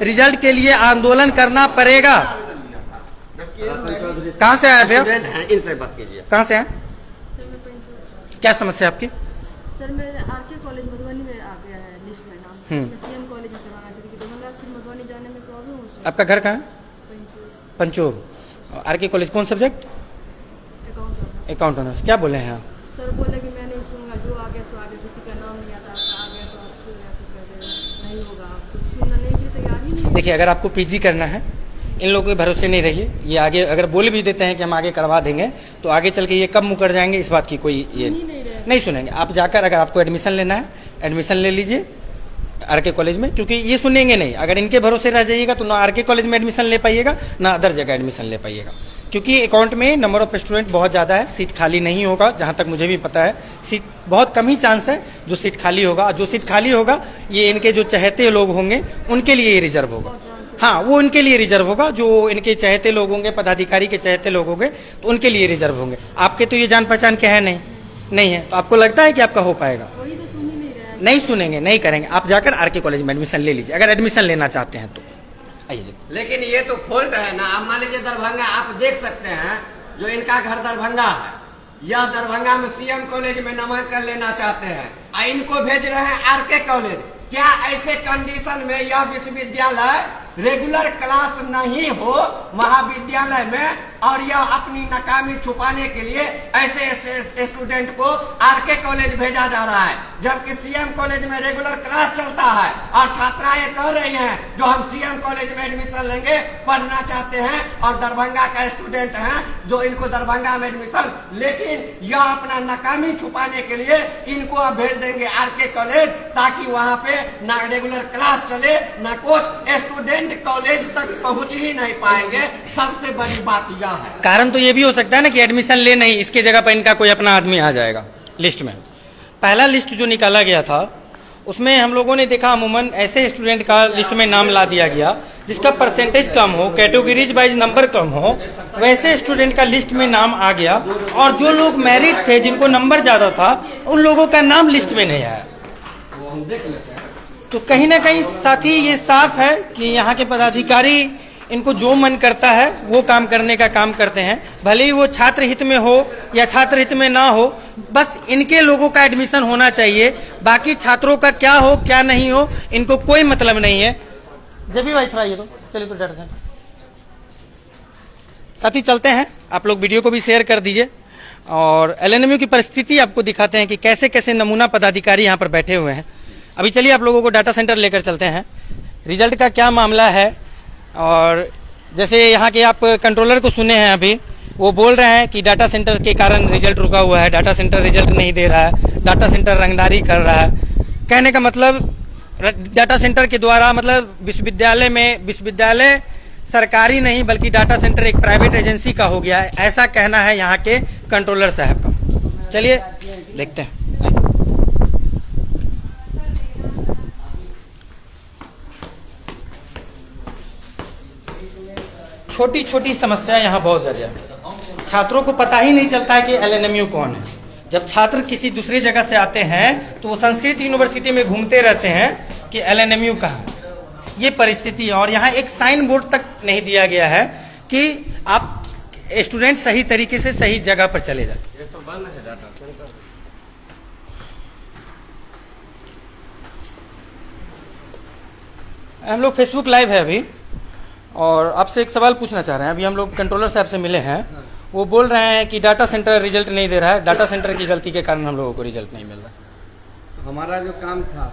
रिजल्ट के लिए आंदोलन करना पड़ेगा? कहाँ से आए भैया? इनसे बात कीजिए। कहाँ से हैं? क्या समस्या है आपकी? सर मेरे आरके कॉलेज मधुबनी में आ गया है लिस्ट में नाम। सीएम कॉलेज में करवाना चाहिए, दरभंगा से मधुबनी जाने में प्रॉब्लम हो सकती है। आपका घर कहाँ है? पंचोर। आरके कॉलेज कौन सब्जेक्ट? Account honours. क्या बोले हैं आप? सर बोले कि मैं नहीं सुनूंगा, जो आ गया सो आ गया, किसी का नाम नहीं आता, आ गया तो आप कर देगा, नहीं होगा, आप कुछ सुनने के लिए तैयार ही नहीं। देखिए, अगर आपको पीजी करना है, इन लोगों के भरोसे नहीं रहिए। ये आगे अगर बोल भी देते हैं कि हम आगे करवा देंगे, तो आगे चल के ये कब मुकर जाएंगे, इस बात की कोई ये नहीं सुनेंगे। आप जाकर, अगर आपको एडमिशन लेना है, एडमिशन ले लीजिए आरके कॉलेज में, क्योंकि ये सुनेंगे नहीं। अगर इनके भरोसे रह जाइएगा तो ना आरके कॉलेज में एडमिशन ले पाइएगा, ना अदर जगह एडमिशन ले पाइएगा, क्योंकि अकाउंट में नंबर ऑफ स्टूडेंट बहुत ज़्यादा है, सीट खाली नहीं होगा। जहाँ तक मुझे भी पता है, सीट बहुत कम ही चांस है जो सीट खाली होगा। जो सीट खाली होगा, ये इनके जो चहेते लोग होंगे उनके लिए ये रिजर्व होगा। हाँ, वो उनके लिए रिजर्व होगा, जो इनके चहेते लोग होंगे, पदाधिकारी के चहेते लोग होंगे, तो उनके लिए रिजर्व होंगे। आपके तो ये जान पहचान के है नहीं है, तो आपको लगता है कि आपका हो पाएगा? नहीं सुनेंगे, नहीं करेंगे। आप जाकर आरके कॉलेज में एडमिशन ले लीजिए, अगर एडमिशन लेना चाहते हैं तो। आइए जी। लेकिन ये तो फॉल्ट है ना। अब मान लीजिए दरभंगा, आप देख सकते हैं, जो इनका घर दरभंगा है, यह दरभंगा में सीएम कॉलेज में नामांकन लेना चाहते हैं और इनको भेज रहे हैं आरके कॉलेज। क्या ऐसे कंडीशन में यह विश्वविद्यालय रेगुलर क्लास नहीं हो महाविद्यालय में, और यह अपनी नाकामी छुपाने के लिए ऐसे स्टूडेंट को आरके कॉलेज भेजा जा रहा है, जबकि सीएम कॉलेज में रेगुलर क्लास चलता है और छात्राएं कह रही हैं जो हम सीएम कॉलेज में एडमिशन लेंगे, पढ़ना चाहते हैं और दरभंगा का स्टूडेंट हैं जो इनको दरभंगा में एडमिशन, लेकिन यह अपना नाकामी छुपाने के लिए इनको अब भेज देंगे आरके कॉलेज, ताकि वहां पे ना रेगुलर क्लास चले ना कुछ, स्टूडेंट कॉलेज तक पहुंच ही नहीं पाएंगे। सबसे बड़ी बात यह है। कारण तो ये भी हो सकता है ना कि एडमिशन ले नहीं, इसके जगह पर इनका कोई अपना आदमी आ जाएगा लिस्ट में। पहला लिस्ट जो निकाला गया था उसमें हम लोगों ने देखा अमूमन ऐसे स्टूडेंट का लिस्ट में नाम ला दिया गया जिसका परसेंटेज कम हो, कैटेगरीज वाइज नंबर कम हो, वैसे स्टूडेंट का लिस्ट में नाम आ गया, और जो लोग मैरिट थे जिनको नंबर ज्यादा था उन लोगों का नाम लिस्ट में नहीं आया। तो कहीं ना कहीं साथी ये साफ है कि यहाँ के पदाधिकारी इनको जो मन करता है वो काम करने का काम करते हैं, भले ही वो छात्र हित में हो या छात्र हित में ना हो, बस इनके लोगों का एडमिशन होना चाहिए। बाकी छात्रों का क्या हो क्या नहीं हो इनको कोई मतलब नहीं है। जब भी भाई थोड़ा ये तो चलिए तो डर साथी चलते हैं, आप लोग वीडियो को भी शेयर कर दीजिए और एलएनएमयू की परिस्थिति आपको दिखाते हैं कि कैसे कैसे नमूना पदाधिकारी यहाँ पर बैठे हुए हैं। अभी चलिए आप लोगों को डाटा सेंटर लेकर चलते हैं, रिजल्ट का क्या मामला है। और जैसे यहाँ के आप कंट्रोलर को सुने हैं, अभी वो बोल रहे हैं कि डाटा सेंटर के कारण रिजल्ट रुका हुआ है, डाटा सेंटर रिजल्ट नहीं दे रहा है, डाटा सेंटर रंगदारी कर रहा है। कहने का मतलब डाटा सेंटर के द्वारा मतलब विश्वविद्यालय सरकारी नहीं बल्कि डाटा सेंटर एक प्राइवेट एजेंसी का हो गया है, ऐसा कहना है यहाँ के कंट्रोलर साहब का। चलिए देखते हैं। छोटी छोटी समस्या यहाँ बहुत ज्यादा है, छात्रों को पता ही नहीं चलता है कि एलएनएमयू कौन है। जब छात्र किसी दूसरी जगह से आते हैं तो वो संस्कृत यूनिवर्सिटी में घूमते रहते हैं कि एलएनएमयू कहाँ है। ये परिस्थिति है और यहाँ एक साइन बोर्ड तक नहीं दिया गया है कि आप स्टूडेंट सही तरीके से सही जगह पर चले जाते। ये तो बंद है डाटा सेंटर। हम लोग फेसबुक लाइव है अभी और आपसे एक सवाल पूछना चाह रहे हैं। अभी हम लोग कंट्रोलर साहब से मिले हैं, वो बोल रहे हैं कि डाटा सेंटर रिजल्ट नहीं दे रहा है, डाटा सेंटर की गलती के कारण हम लोगों को रिजल्ट नहीं मिल रहा। हमारा जो काम था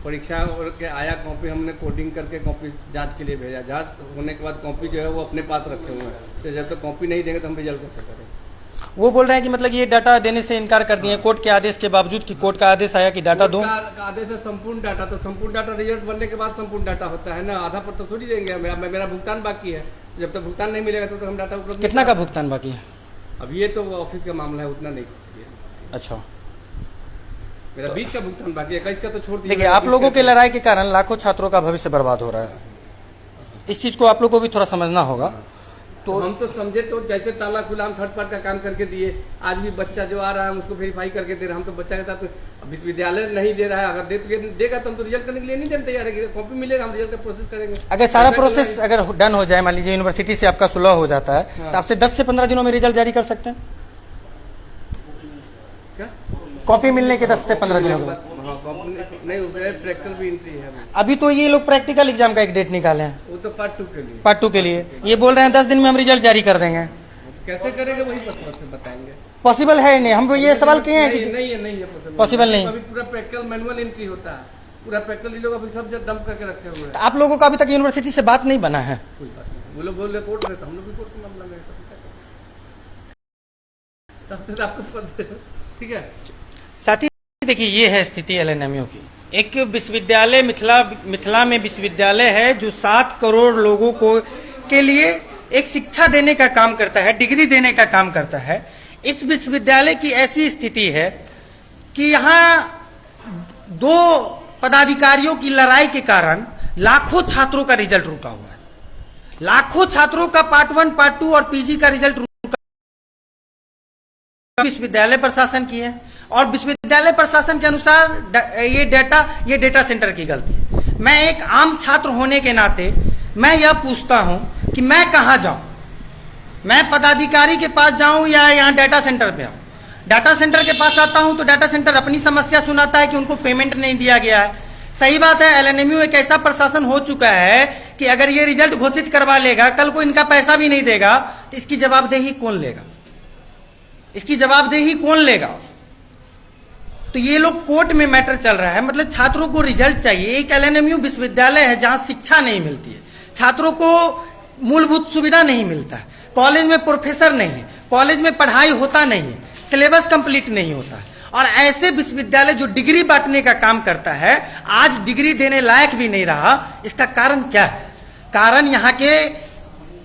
परीक्षा और के आया कॉपी हमने कोडिंग करके कॉपी जांच के लिए भेजा, जांच होने के बाद कॉपी जो है वो अपने पास रखे हुए हैं, तो जब तक कॉपी नहीं देंगे तो हम रिजल्ट कैसे करें। वो बोल रहे हैं कि मतलब ये डाटा देने से इनकार कर दिए कोर्ट के आदेश के बावजूद कि कोर्ट का आदेश आया कि डाटा दो। आदेश है संपूर्ण डाटा, तो संपूर्ण डाटा रिजल्ट बनने के बाद संपूर्ण डाटा होता है ना, आधा पर तो थोड़ी देंगे। मेरा भुगतान बाकी है, जब तक भुगतान नहीं मिलेगा तो हम डाटा उपलब्ध। कितना का भुगतान बाकी है? अब ये तो ऑफिस का मामला है, उतना नहीं। अच्छा, मेरा 20 का भुगतान बाकी है, 21 का तो छोड़ दीजिए। देखिए आप लोगों के लड़ाई के कारण लाखों छात्रों का भविष्य बर्बाद हो रहा है, इस चीज को आप लोग को भी थोड़ा समझना होगा। तो हम तो समझे तो जैसे ताला खुला हम खटपट का काम करके दिए, आज भी बच्चा जो आ रहा है उसको वेरीफाई करके दे रहे हैं। हम तो बच्चा के साथ विश्वविद्यालय नहीं दे रहा है, अगर देगा तो हम तो रिजल्ट करने के लिए नहीं देने तैयार है। कॉपी मिलेगा हम रिजल्ट का प्रोसेस करेंगे। अगर सारा प्रोसेस अगर डन हो जाए, मान लीजिए यूनिवर्सिटी से आपका सुलह हो जाता है, तो आपसे 10 से 15 दिनों में रिजल्ट जारी कर सकते हैं। कॉपी मिलने के 10 से 15 दिनों के नहीं, प्रैक्टिकल भी एंट्री है। अभी तो ये लोग प्रैक्टिकल एग्जाम का एक डेट निकाले हैं, वो तो पार्ट 2 के लिए। पार्ट 2 के लिए ये बोल रहे हैं 10 दिन में हम रिजल्ट जारी कर देंगे। कैसे करेंगे वही पत्र से बताएंगे। पॉसिबल है नहीं, हम ये सवाल किए हैं कि नहीं है पॉसिबल नहीं। अभी पूरा प्रैक्टिकल मैनुअल एंट्री होता है, पूरा प्रैक्टिकल ये लोग अभी सब डंप करके रखे हुए हैं। आप लोगों का अभी तक यूनिवर्सिटी से बात नहीं बना है? कोई बात नहीं, वो लोग बोल रहे कोर्ट में, तो हम लोग भी कोर्ट में मामला में तब तक आपको पता है। ठीक है साथी, देखिए ये है स्थिति एलएनएमयू की। एक विश्वविद्यालय मिथिला में विश्वविद्यालय है जो 7 करोड़ लोगों को के लिए एक शिक्षा देने का काम करता है, डिग्री देने का काम करता है। इस विश्वविद्यालय की ऐसी स्थिति है कि यहाँ 2 पदाधिकारियों की लड़ाई के कारण लाखों छात्रों का रिजल्ट रुका हुआ है। लाखों छात्रों का पार्ट 1, पार्ट 2 और पीजी का रिजल्ट रुका विश्वविद्यालय प्रशासन की है और विश्वविद्यालय प्रशासन के अनुसार ये डेटा सेंटर की गलती है। मैं एक आम छात्र होने के नाते मैं यह पूछता हूं कि मैं कहां जाऊं, मैं पदाधिकारी के पास जाऊं या यहाँ डाटा सेंटर पे आऊं। डाटा सेंटर के पास आता हूं तो डाटा सेंटर अपनी समस्या सुनाता है कि उनको पेमेंट नहीं दिया गया है। सही बात है, एलएनएमयू एक ऐसा प्रशासन हो चुका है कि अगर ये रिजल्ट घोषित करवा लेगा, कल को इनका पैसा भी नहीं देगा तो इसकी जवाबदेही कौन लेगा, इसकी जवाबदेही कौन लेगा। तो ये लोग कोर्ट में मैटर चल रहा है, मतलब छात्रों को रिजल्ट चाहिए। एक एलएनएमयू विश्वविद्यालय है जहां शिक्षा नहीं मिलती है, छात्रों को मूलभूत सुविधा नहीं मिलता है, कॉलेज में प्रोफेसर नहीं है, कॉलेज में पढ़ाई होता नहीं है, सिलेबस कंप्लीट नहीं होता है। और ऐसे विश्वविद्यालय जो डिग्री बांटने का काम करता है आज डिग्री देने लायक भी नहीं रहा। इसका कारण क्या है? कारण यहाँ के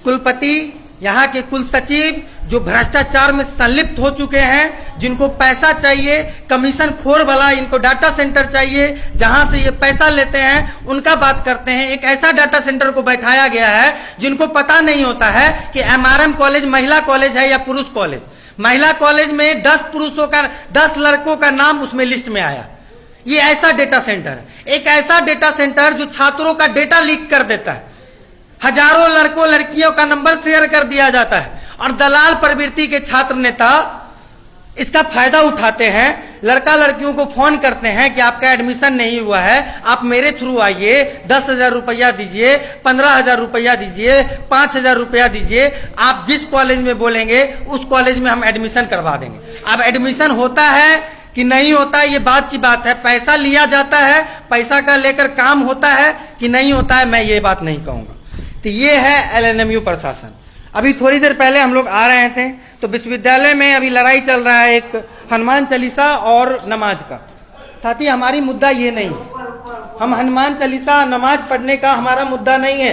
कुलपति, यहाँ के कुल सचिव जो भ्रष्टाचार में संलिप्त हो चुके हैं, जिनको पैसा चाहिए, कमीशन खोर वाला इनको डाटा सेंटर चाहिए जहां से ये पैसा लेते हैं, उनका बात करते हैं। एक ऐसा डाटा सेंटर को बैठाया गया है जिनको पता नहीं होता है कि एमआरएम कॉलेज महिला कॉलेज है या पुरुष कॉलेज। महिला कॉलेज में 10 पुरुषों का 10 लड़कों का नाम उसमें लिस्ट में आया। ये ऐसा डेटा सेंटर है, एक ऐसा डेटा सेंटर जो छात्रों का डेटा लीक कर देता है, हजारों लड़कों लड़कियों का नंबर शेयर कर दिया जाता है और दलाल प्रवृत्ति के छात्र नेता इसका फायदा उठाते हैं। लड़का लड़कियों को फोन करते हैं कि आपका एडमिशन नहीं हुआ है, आप मेरे थ्रू आइए, 10,000 रुपया दीजिए, 15,000 रुपया दीजिए, 5,000 रुपया दीजिए, आप जिस कॉलेज में बोलेंगे उस कॉलेज में हम एडमिशन करवा देंगे। अब एडमिशन होता है कि नहीं होता है ये बात की बात है, पैसा लिया जाता है, पैसा का लेकर काम होता है कि नहीं होता है, मैं ये बात नहीं कहूँगा। तो ये है एलएनएमयू प्रशासन। अभी थोड़ी देर पहले हम लोग आ रहे थे तो विश्वविद्यालय में अभी लड़ाई चल रहा है एक हनुमान चालीसा और नमाज का। साथी, हमारी मुद्दा ये नहीं है, हम हनुमान चालीसा नमाज पढ़ने का हमारा मुद्दा नहीं है।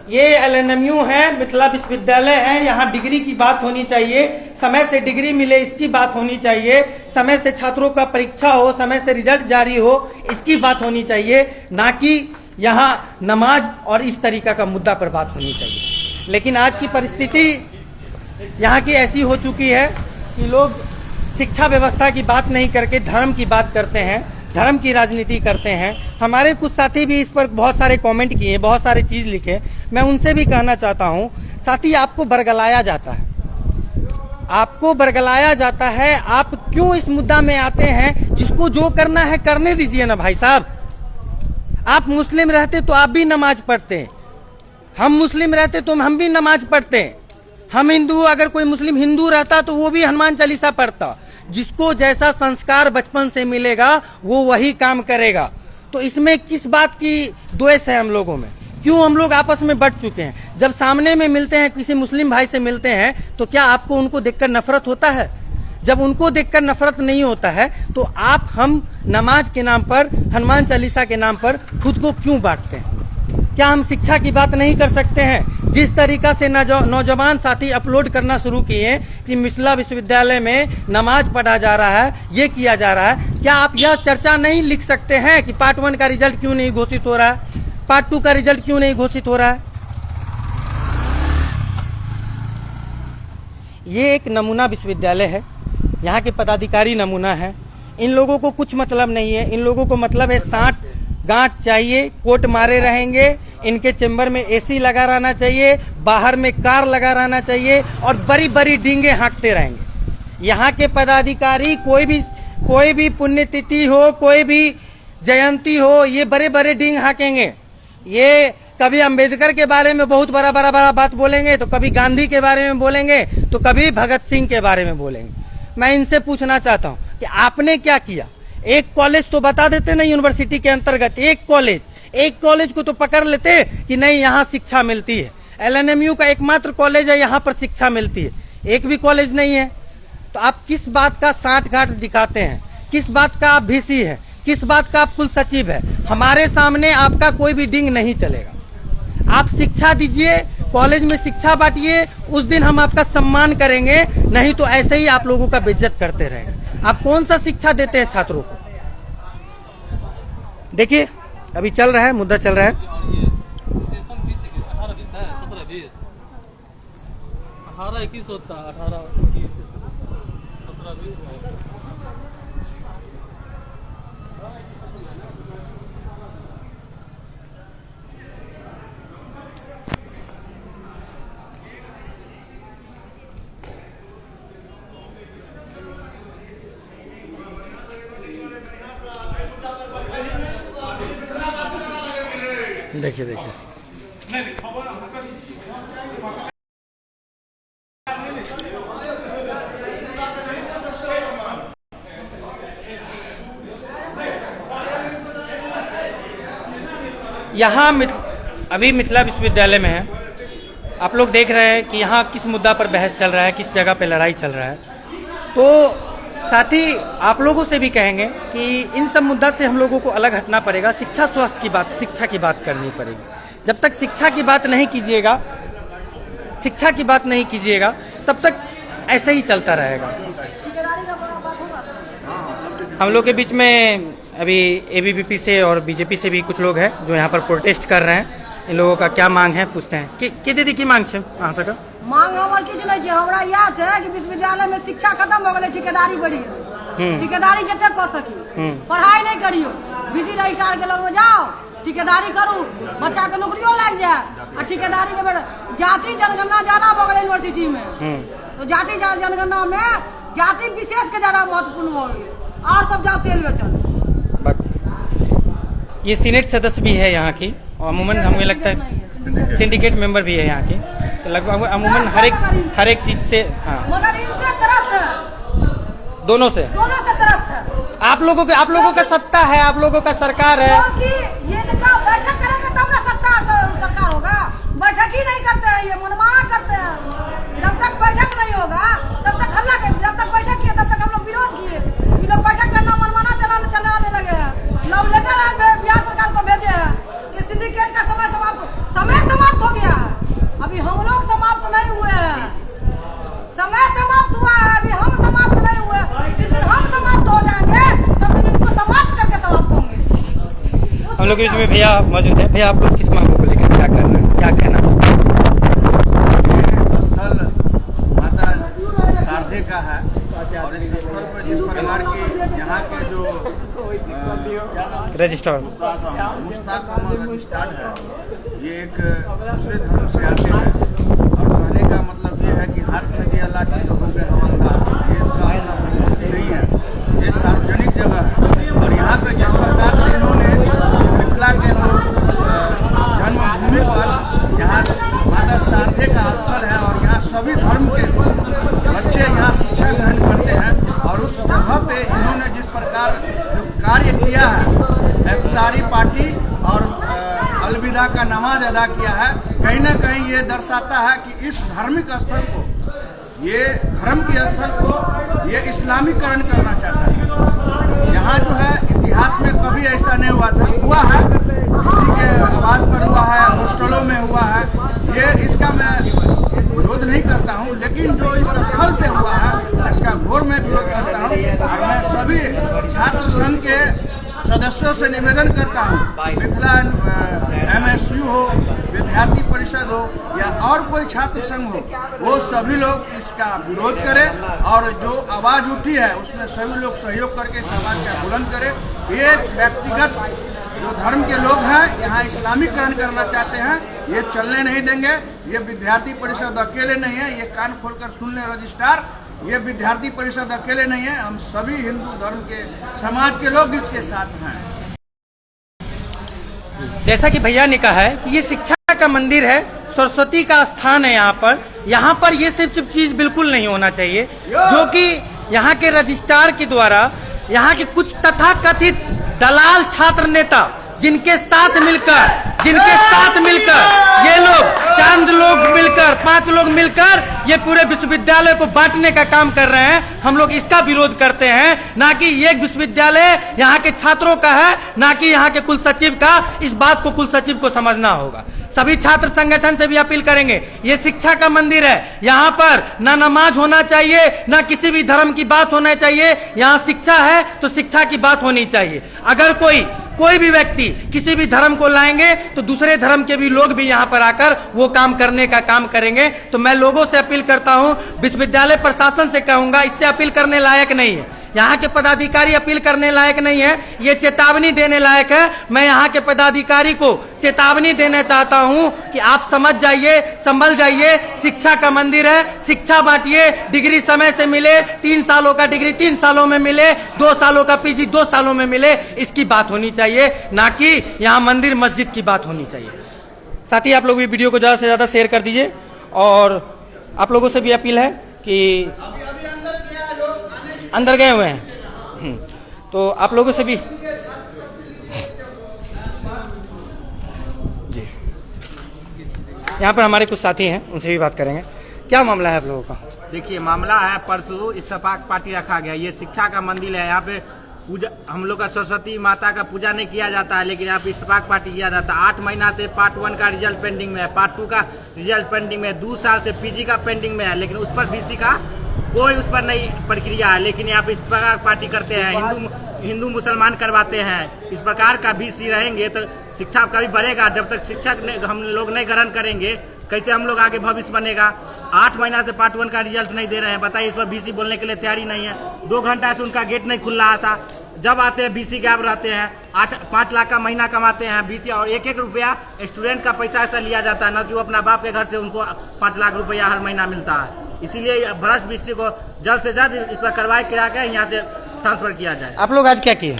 ये एलएनएमयू है, मिथिला विश्वविद्यालय है, यहाँ डिग्री की बात होनी चाहिए, समय से डिग्री मिले इसकी बात होनी चाहिए, समय से छात्रों का परीक्षा हो, समय से रिजल्ट जारी हो, इसकी बात होनी चाहिए, ना कि यहाँ नमाज और इस तरीका का मुद्दा पर बात होनी चाहिए। लेकिन आज की परिस्थिति यहाँ की ऐसी हो चुकी है कि लोग शिक्षा व्यवस्था की बात नहीं करके धर्म की बात करते हैं, धर्म की राजनीति करते हैं। हमारे कुछ साथी भी इस पर बहुत सारे कमेंट किए, बहुत सारे चीज़ लिखे। मैं उनसे भी कहना चाहता हूँ, साथी, आपको बरगलाया जाता है, आपको बरगलाया जाता है। आप क्यों इस मुद्दा में आते हैं? जिसको जो करना है करने दीजिए ना भाई साहब। आप मुस्लिम रहते तो आप भी नमाज पढ़ते, हम मुस्लिम रहते तो हम भी नमाज पढ़ते, हम हिंदू, अगर कोई मुस्लिम हिंदू रहता तो वो भी हनुमान चालीसा पढ़ता। जिसको जैसा संस्कार बचपन से मिलेगा वो वही काम करेगा। तो इसमें किस बात की द्वेष है हम लोगों में? क्यों हम लोग आपस में बढ़ चुके हैं? जब सामने में मिलते हैं, किसी मुस्लिम भाई से मिलते हैं, तो क्या आपको उनको देखकर नफरत होता है? जब उनको देखकर नफरत नहीं होता है तो आप हम नमाज के नाम पर, हनुमान चालीसा के नाम पर खुद को क्यों बांटते हैं? क्या हम शिक्षा की बात नहीं कर सकते हैं? जिस तरीका से नौजवान साथी अपलोड करना शुरू किए कि मिथिला विश्वविद्यालय में नमाज पढ़ा जा रहा है, ये किया जा रहा है, क्या आप यह चर्चा नहीं लिख सकते हैं कि पार्ट 1 का रिजल्ट क्यों नहीं घोषित हो रहा है, पार्ट 2 का रिजल्ट क्यों नहीं घोषित हो रहा है? ये एक नमूना विश्वविद्यालय है, यहाँ के पदाधिकारी नमूना है। इन लोगों को कुछ मतलब नहीं है, इन लोगों को मतलब है 60 गांठ चाहिए, कोट मारे रहेंगे, इनके चेंबर में एसी लगा रहना चाहिए, बाहर में कार लगा रहना चाहिए और बड़ी बड़ी डींगे हाँकते रहेंगे। यहाँ के पदाधिकारी कोई भी पुण्यतिथि हो, कोई भी जयंती हो, ये बड़े बड़े डींग हाँकेंगे। ये कभी अंबेडकर के बारे में बहुत बड़ा बात बोलेंगे, तो कभी गांधी के बारे में बोलेंगे, तो कभी भगत सिंह के बारे में बोलेंगे। मैं इनसे पूछना चाहता हूँ कि आपने क्या किया? एक कॉलेज तो बता देते ना यूनिवर्सिटी के अंतर्गत, एक कॉलेज को तो पकड़ लेते कि नहीं यहाँ शिक्षा मिलती है। एलएनएमयू का एकमात्र कॉलेज है, यहाँ पर शिक्षा मिलती है, एक भी कॉलेज नहीं है। तो आप किस बात का साठ गांठ दिखाते हैं? किस बात का आप VC है? किस बात का आप कुल सचिव है? हमारे सामने आपका कोई भी डिंग नहीं चलेगा। आप शिक्षा दीजिए, कॉलेज में शिक्षा बांटिए, उस दिन हम आपका सम्मान करेंगे, नहीं तो ऐसे ही आप लोगों का बेइज्जत करते रहेंगे। आप कौन सा शिक्षा देते हैं छात्रों को? देखिए अभी चल रहा है, मुद्दा चल रहा है। 18-21 होता है, 18-21, 17-20। देखिए देखिए यहाँ अभी मिथिला विश्वविद्यालय में है। आप लोग देख रहे हैं कि यहाँ किस मुद्दा पर बहस चल रहा है, किस जगह पे लड़ाई चल रहा है। तो साथ ही आप लोगों से भी कहेंगे कि इन सब मुद्दा से हम लोगों को अलग हटना पड़ेगा। शिक्षा स्वास्थ्य की बात, शिक्षा की बात करनी पड़ेगी। जब तक शिक्षा की बात नहीं कीजिएगा, शिक्षा की बात नहीं कीजिएगा, तब तक ऐसे ही चलता रहेगा। हम लोग के बीच में अभी एबीवीपी से और बीजेपी से भी कुछ लोग हैं जो यहाँ पर प्रोटेस्ट कर रहे हैं। इन लोगों का क्या मांग है पूछते हैं कि दीदी की मांग है अहाँ सबका? मांग हमर किछु नहीं छै, हमरा याद है कि विश्वविद्यालय में शिक्षा खत्म हो गई, ठेकेदारी बढ़ी गई। ठेकेदारी जते कर सकी, पढ़ाई नहीं करियो, बीसी रजिस्ट्रार के लग में जाओ, ठेकेदारी करू, बच्चा के नौकरियों लग जाए। और ठेकेदारी के बेर जाति जनगणना ज्यादा हो गई यूनिवर्सिटी में, तो जाति जनगणना में जाति विशेष के ज्यादा महत्वपूर्ण हो गई। और सब जाओ तेल बेचल। ये सीनेट सदस्य भी है यहाँ की, और अमूमन हमें लगता है सिंडिकेट मेंबर भी है यहाँ की। तो लगभग अमूमन हर एक चीज से, हाँ, मगर इनसे तरस है, दोनों से तरस है। आप लोगों का सत्ता है, आप लोगों का सरकार है। क्योंकि ये बैठक करेंगे तब ना सरकार होगा। बैठक ही नहीं करते हैं, ये मनमाना करते हैं। जब तक बैठक नहीं होगा तब तक हल्ला करेंगे, जब तक बैठक किए तब तक हम लोग विरोध किए। ये लोग बैठक करना मनमाना चलाने लगे हैं। लव लेटर है बिहार सरकार को भेजे हैं कि सिंडिकेट का समय समाप्त हो गया है। अभी हम लोग समाप्त नहीं हुए हैं, समय समाप्त हुआ है, अभी हम समाप्त नहीं हुए। जिस दिन हम समाप्त हो जाएंगे तब दिन इनको समाप्त करके समाप्त होंगे। हम लोग के बीच में भैया मौजूद है। भैया आप लोग किस मांगों को लेकर क्या कर रहे हैं, क्या कहना चाहते हैं? स्थल माता शारदे का है और इस स्थल पर जिस प्रकार की यहाँ के जो रजिस्ट्रार मुश्ताक अहमद रजिस्ट्रार है, ये एक दूसरे धर्म से आते हैं। और कहने का मतलब ये है कि हाथ में दिया लाठी तो हो गए हवलदार। ये इसका अपना प्रवृत्ति नहीं है, ये सार्वजनिक जगह है। और यहाँ पे जिस प्रकार से इन्होंने मिथिला के जो जन्मभूमि पर यहाँ माता शारदे का स्थल है और यहाँ सभी धर्म के बच्चे यहाँ शिक्षा ग्रहण करते हैं। और उस जगह पे इन्होंने जिस प्रकार जो कार्य किया है, इफ्तारी पार्टी और अलविदा का नमाज अदा किया है, कहीं ना कहीं ये दर्शाता है कि इस धार्मिक स्थल को, ये धर्म के स्थल को ये इस्लामीकरण करना चाहता है। यहाँ जो है इतिहास में कभी ऐसा नहीं हुआ था, हुआ है किसी के आवाज पर हुआ है, हॉस्टलों में हुआ है। ये इसका मैं विरोध नहीं करता हूँ, लेकिन जो इस स्थल पे हुआ है इसका घोर मैं विरोध करता हूँ। और मैं सभी छात्र संघ के सदस्यों से निवेदन करता हूँ, मिथिला MSU हो, विद्यार्थी परिषद हो या और कोई छात्र संघ हो, वो सभी लोग इसका विरोध करें। और जो आवाज उठी है उसमें सभी लोग सहयोग करके समाज का बुलंद करें। ये व्यक्तिगत जो धर्म के लोग हैं यहाँ इस्लामीकरण करना चाहते हैं, ये चलने नहीं देंगे। ये विद्यार्थी परिषद अकेले नहीं है, ये कान खोलकर सुन ले रजिस्ट्रार, ये विद्यार्थी परिषद अकेले नहीं है, हम सभी हिंदू धर्म के समाज के लोग इसके साथ हैं। जैसा कि भैया ने कहा है कि ये शिक्षा का मंदिर है, सरस्वती का स्थान है यहाँ पर ये सब चीज बिल्कुल नहीं होना चाहिए। जो कि यहाँ के रजिस्ट्रार के द्वारा यहाँ के कुछ तथाकथित दलाल छात्र नेता जिनके साथ मिलकर ये लोग चंद लोग मिलकर 5 लोग मिलकर ये पूरे विश्वविद्यालय को बांटने का काम कर रहे हैं। हम लोग इसका विरोध करते हैं, ना कि ये विश्वविद्यालय यहाँ के छात्रों का है, ना कि यहाँ के कुल सचिव का। इस बात को कुल सचिव को समझना होगा। सभी छात्र संगठन से भी अपील करेंगे, ये शिक्षा का मंदिर है, यहाँ पर ना नमाज होना चाहिए, ना किसी भी धर्म की बात होना चाहिए। यहाँ शिक्षा है तो शिक्षा की बात होनी चाहिए। अगर कोई भी व्यक्ति किसी भी धर्म को लाएंगे तो दूसरे धर्म के भी लोग भी यहाँ पर आकर वो काम करने का काम करेंगे। तो मैं लोगों से अपील करता हूँ, विश्वविद्यालय प्रशासन से कहूंगा, इससे अपील करने लायक नहीं है। यहाँ के पदाधिकारी अपील करने लायक नहीं है, ये चेतावनी देने लायक है। मैं यहाँ के पदाधिकारी को चेतावनी देना चाहता हूँ कि आप समझ जाइए, संभल जाइए। शिक्षा का मंदिर है, शिक्षा बांटिए। डिग्री समय से मिले, 3 सालों का डिग्री 3 सालों में मिले, 2 सालों का पीजी 2 सालों में मिले, इसकी बात होनी चाहिए, ना कि यहाँ मंदिर मस्जिद की बात होनी चाहिए। साथ ही आप लोग भी वीडियो को ज़्यादा से ज़्यादा शेयर कर दीजिए और आप लोगों से भी अपील है कि अंदर गए हुए हैं, तो आप लोगों से भी जी, यहाँ पर हमारे कुछ साथी हैं, उनसे भी बात करेंगे। क्या मामला है आप लोगों का? देखिए, मामला है परसों इत्तेफाक पार्टी रखा गया। ये शिक्षा का मंदिर है, यहाँ पे पूजा, हम लोग का सरस्वती माता का पूजा नहीं किया जाता है, लेकिन यहाँ पे इत्तेफाक पार्टी किया जाता है। 8 महीना से पार्ट 1 का रिजल्ट पेंडिंग में है, पार्ट 2 का रिजल्ट पेंडिंग में है, 2 साल से पीजी का पेंडिंग में है, लेकिन उस पर बीसी का कोई उस पर नई प्रक्रिया है। लेकिन यहाँ पे इत्तेफाक पार्टी करते हैं, हिंदू मुसलमान करवाते हैं। इस प्रकार का बीसी रहेंगे तो शिक्षा कभी बढ़ेगा। जब तक शिक्षक हम लोग नहीं ग्रहण करेंगे, कैसे हम लोग आगे भविष्य बनेगा? 8 महीना से पार्ट 1 का रिजल्ट नहीं दे रहे हैं, बताइए। इस पर बीसी बोलने के लिए तैयारी नहीं है। 2 घंटा से उनका गेट नहीं खुल रहा था। जब आते हैं बीसी गायब रहते हैं। 5 लाख का महीना कमाते हैं बीसी, और 1-1 रुपया स्टूडेंट का पैसा ऐसा लिया जाता है, न कि वो अपना बाप के घर से उनको 5 लाख रुपया हर महीना मिलता है। इसीलिए भ्रष्ट बीसी को जल्द से जल्द इस पर कार्रवाई करा के यहाँ से ट्रांसफर किया जाए। आप लोग आज क्या किए?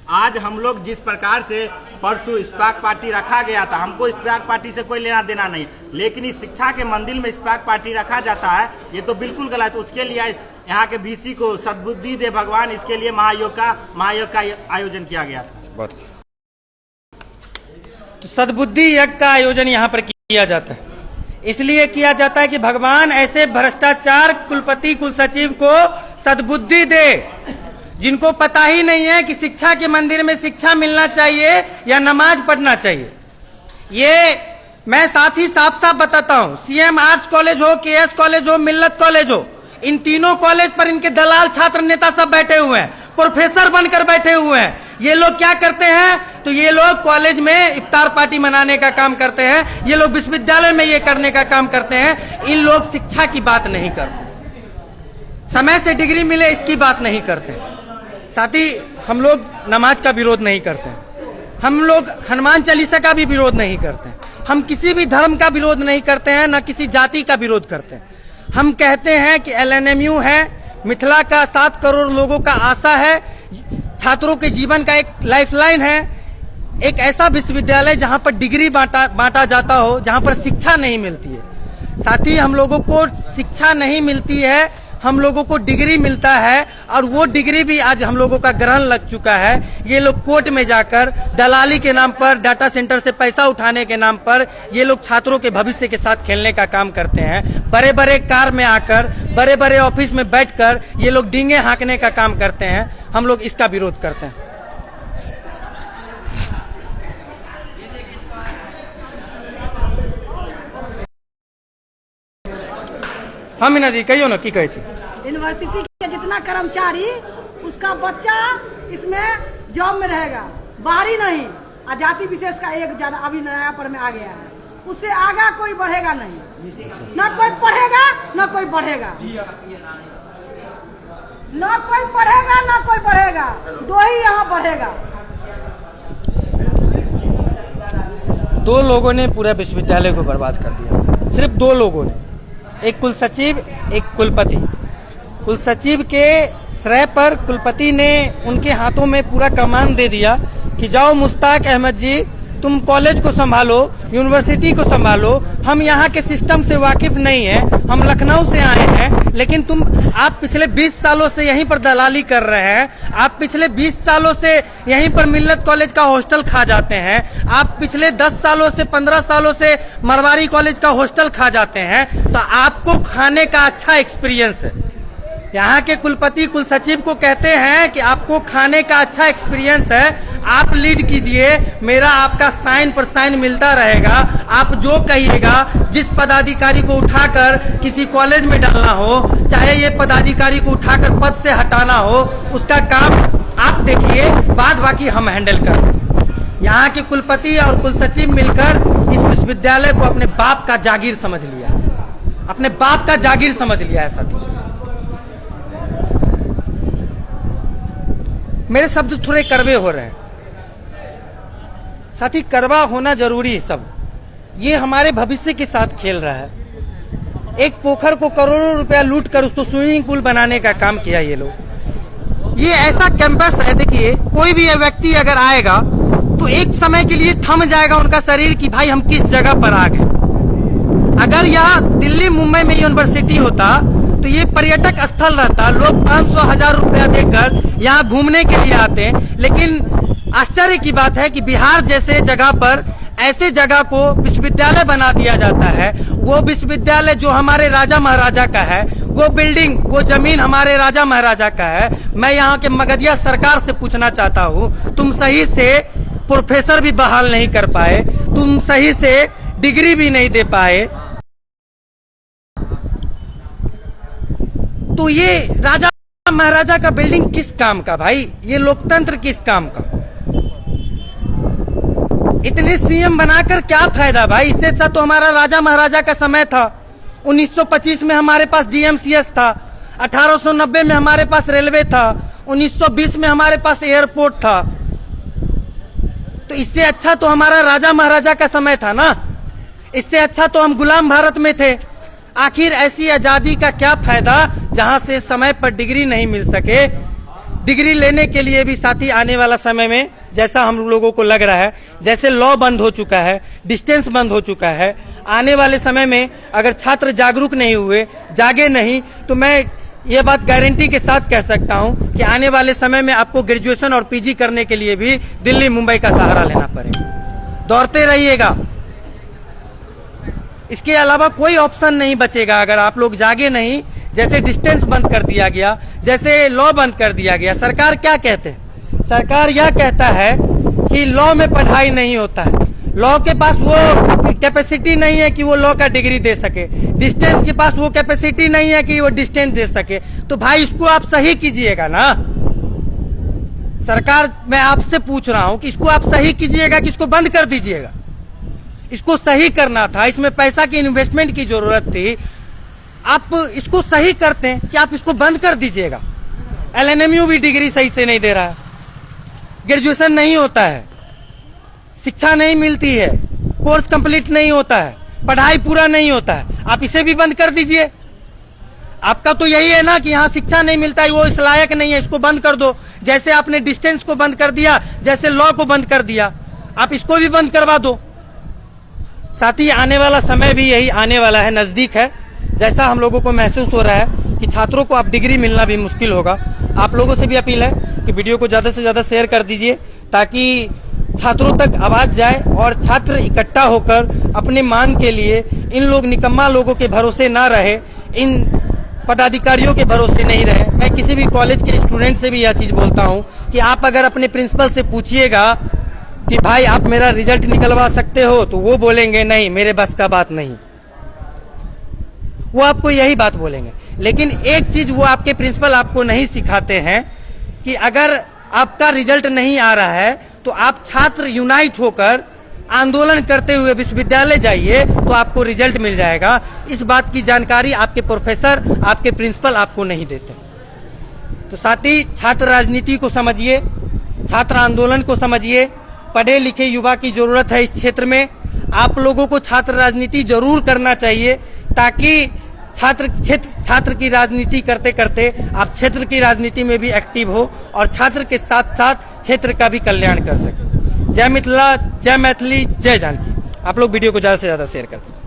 आज हम लोग जिस प्रकार से परसों इत्तेफाक पार्टी रखा गया था, हमको इत्तेफाक पार्टी से कोई लेना देना नहीं, लेकिन इस शिक्षा के मंदिर में इत्तेफाक पार्टी रखा जाता है, ये तो बिल्कुल गलत। उसके लिए यहाँ के बीसी को सद्बुद्धि दे भगवान, इसके लिए महायोग का आयोजन किया गया था। तो सद्बुद्धि यज्ञ का आयोजन यहाँ पर किया जाता है, इसलिए किया जाता है कि भगवान ऐसे भ्रष्टाचार कुलपति कुलसचिव को सद्बुद्धि दे, जिनको पता ही नहीं है कि शिक्षा के मंदिर में शिक्षा मिलना चाहिए या नमाज पढ़ना चाहिए। ये मैं साथ ही साफ साफ बताता हूं, सीएम आर्ट्स कॉलेज हो, केएस कॉलेज हो, मिल्लत कॉलेज हो, इन तीनों कॉलेज पर इनके दलाल छात्र नेता सब बैठे हुए हैं, प्रोफेसर बनकर बैठे हुए हैं। ये लोग क्या करते हैं? तो ये लोग कॉलेज में इफ्तार पार्टी मनाने का काम करते हैं, ये लोग विश्वविद्यालय में ये करने का काम करते हैं। इन लोग शिक्षा की बात नहीं करते, समय से डिग्री मिले इसकी बात नहीं करते। साथ ही हम लोग नमाज का विरोध नहीं करते, हम लोग हनुमान चालीसा का भी विरोध नहीं करते, हम किसी भी धर्म का विरोध नहीं करते हैं, न किसी जाति का विरोध करते हैं। हम कहते हैं कि LNMU है, मिथिला का 7 करोड़ लोगों का आशा है, छात्रों के जीवन का एक लाइफलाइन है, एक ऐसा विश्वविद्यालय जहां पर डिग्री बांटा जाता हो, जहां पर शिक्षा नहीं मिलती है। साथ ही हम लोगों को शिक्षा नहीं मिलती है, हम लोगों को डिग्री मिलता है, और वो डिग्री भी आज हम लोगों का ग्रहण लग चुका है। ये लोग कोर्ट में जाकर दलाली के नाम पर, डाटा सेंटर से पैसा उठाने के नाम पर ये लोग छात्रों के भविष्य के साथ खेलने का काम करते हैं। बड़े बड़े कार में आकर, बड़े बड़े ऑफिस में बैठकर ये लोग डींगे हाँकने का काम करते हैं। हम लोग इसका विरोध करते हैं। हम ही नदी कहियो ना की कहे छी, यूनिवर्सिटी के जितना कर्मचारी उसका बच्चा इसमें जॉब में रहेगा, बाहरी नहीं। जाति विशेष का एक ज्यादा अभी नया पर में आ गया है, उससे आगा कोई बढ़ेगा नहीं, न कोई पढ़ेगा न कोई बढ़ेगा, न कोई पढ़ेगा न कोई बढ़ेगा, 2 ही यहाँ बढ़ेगा। 2 लोगों ने पूरा विश्वविद्यालय को बर्बाद कर दिया, सिर्फ 2 लोगों ने, एक कुलसचिव एक कुलपति। कुलसचिव के श्रेय पर कुलपति ने उनके हाथों में पूरा कमान दे दिया कि जाओ मुश्ताक अहमद जी, तुम कॉलेज को संभालो, यूनिवर्सिटी को संभालो। हम यहाँ के सिस्टम से वाकिफ नहीं है, हम लखनऊ से आए हैं, लेकिन आप पिछले 20 सालों से यहीं पर दलाली कर रहे हैं। आप पिछले 20 सालों से यहीं पर मिल्लत कॉलेज का हॉस्टल खा जाते हैं। आप पिछले 10 सालों से 15 सालों से मरवाड़ी कॉलेज का हॉस्टल खा जाते हैं। तो आपको खाने का अच्छा एक्सपीरियंस है। यहाँ के कुलपति कुलसचिव को कहते हैं कि आपको खाने का अच्छा एक्सपीरियंस है, आप लीड कीजिए, मेरा आपका साइन पर साइन मिलता रहेगा। आप जो कहिएगा, जिस पदाधिकारी को उठाकर किसी कॉलेज में डालना हो, चाहे ये पदाधिकारी को उठाकर पद से हटाना हो, उसका काम आप देखिए, बाद बाकी हम हैंडल कर। यहाँ के कुलपति और कुलसचिव मिलकर इस विश्वविद्यालय को अपने बाप का जागीर समझ लिया, अपने बाप का जागीर समझ लिया है। मेरे शब्द थोड़े कड़वे हो रहे हैं साथी, कड़वा होना जरूरी है सब। ये हमारे भविष्य के साथ खेल रहा है। एक पोखर को करोड़ों रुपया लूट कर उसको स्विमिंग पूल बनाने का काम किया ये लोग। ये ऐसा कैंपस है, देखिए कोई भी व्यक्ति अगर आएगा तो एक समय के लिए थम जाएगा उनका शरीर कि भाई हम किस जगह पर आ गए। अगर यहाँ दिल्ली मुंबई में यूनिवर्सिटी होता तो ये पर्यटक स्थल रहता, लोग 500-1000 रुपया देकर यहाँ घूमने के लिए आते हैं। लेकिन आश्चर्य की बात है कि बिहार जैसे जगह पर ऐसे जगह को विश्वविद्यालय बना दिया जाता है। वो विश्वविद्यालय जो हमारे राजा महाराजा का है, वो बिल्डिंग, वो जमीन हमारे राजा महाराजा का है। मैं यहाँ के मगधिया सरकार से पूछना चाहता हूँ, तुम सही से प्रोफेसर भी बहाल नहीं कर पाए, तुम सही से डिग्री भी नहीं दे पाए, तो ये राजा महाराजा का बिल्डिंग किस काम का भाई? ये लोकतंत्र किस काम का? इतने सीएम बनाकर क्या फायदा भाई? इससे अच्छा तो हमारा राजा महाराजा का समय था। 1925 में हमारे पास डीएमसीएस था, 1890 में हमारे पास रेलवे था, 1920 में हमारे पास एयरपोर्ट था। तो इससे अच्छा तो हमारा राजा महाराजा का समय था ना। इससे अच्छा तो हम गुलाम भारत में थे। आखिर ऐसी आजादी का क्या फायदा जहां से समय पर डिग्री नहीं मिल सके? डिग्री लेने के लिए भी साथी आने वाला समय में जैसा हम लोगों को लग रहा है, जैसे लॉ बंद हो चुका है, डिस्टेंस बंद हो चुका है, आने वाले समय में अगर छात्र जागरूक नहीं हुए, जागे नहीं, तो मैं ये बात गारंटी के साथ कह सकता हूं कि आने वाले समय में आपको ग्रेजुएशन और पीजी करने के लिए भी दिल्ली मुंबई का सहारा लेना पड़ेगा। दौड़ते रहिएगा, इसके अलावा कोई ऑप्शन नहीं बचेगा अगर आप लोग जागे नहीं। जैसे डिस्टेंस बंद कर दिया गया, जैसे लॉ बंद कर दिया गया। सरकार क्या कहते हैं? सरकार यह कहता है कि लॉ में पढ़ाई नहीं होता है, लॉ के पास वो कैपेसिटी नहीं है कि वो लॉ का डिग्री दे सके, डिस्टेंस के पास वो कैपेसिटी नहीं है कि वो डिस्टेंस दे सके। तो भाई इसको आप सही कीजिएगा ना। सरकार, मैं आपसे पूछ रहा हूं कि इसको आप सही कीजिएगा कि इसको बंद कर दीजिएगा? इसको सही करना था, इसमें पैसा की इन्वेस्टमेंट की जरूरत थी। आप इसको सही करते हैं कि आप इसको बंद कर दीजिएगा। एलएनएमयू भी डिग्री सही से नहीं दे रहा है, ग्रेजुएशन नहीं होता है, शिक्षा नहीं मिलती है, कोर्स कंप्लीट नहीं होता है, पढ़ाई पूरा नहीं होता है। आप इसे भी बंद कर दीजिए। आपका तो यही है ना कि यहाँ शिक्षा नहीं मिलता है, वो इस लायक नहीं है, इसको बंद कर दो। जैसे आपने डिस्टेंस को बंद कर दिया, जैसे लॉ को बंद कर दिया, आप इसको भी बंद करवा दो। साथ ही आने वाला समय भी यही आने वाला है, नजदीक है। जैसा हम लोगों को महसूस हो रहा है कि छात्रों को अब डिग्री मिलना भी मुश्किल होगा। आप लोगों से भी अपील है कि वीडियो को ज़्यादा से ज़्यादा शेयर कर दीजिए ताकि छात्रों तक आवाज़ जाए और छात्र इकट्ठा होकर अपने मांग के लिए इन लोग निकम्मा लोगों के भरोसे ना रहे, इन पदाधिकारियों के भरोसे नहीं रहे। मैं किसी भी कॉलेज के स्टूडेंट से भी यह चीज़ बोलता हूँ कि आप अगर अपने प्रिंसिपल से पूछिएगा कि भाई आप मेरा रिजल्ट निकलवा सकते हो, तो वो बोलेंगे नहीं, मेरे बस का बात नहीं। वो आपको यही बात बोलेंगे। लेकिन एक चीज वो आपके प्रिंसिपल आपको नहीं सिखाते हैं कि अगर आपका रिजल्ट नहीं आ रहा है तो आप छात्र यूनाइट होकर आंदोलन करते हुए विश्वविद्यालय जाइए तो आपको रिजल्ट मिल जाएगा। इस बात की जानकारी आपके प्रोफेसर, आपके प्रिंसिपल आपको नहीं देते। तो साथ ही छात्र राजनीति को समझिए, छात्र आंदोलन को समझिए। पढ़े लिखे युवा की जरूरत है इस क्षेत्र में। आप लोगों को छात्र राजनीति जरूर करना चाहिए ताकि छात्र की राजनीति करते करते आप क्षेत्र की राजनीति में भी एक्टिव हो और छात्र के साथ साथ क्षेत्र का भी कल्याण कर सके। जय मिथिला, जय मैथिली, जय जानकी। आप लोग वीडियो को ज़्यादा से ज़्यादा शेयर करते हैं।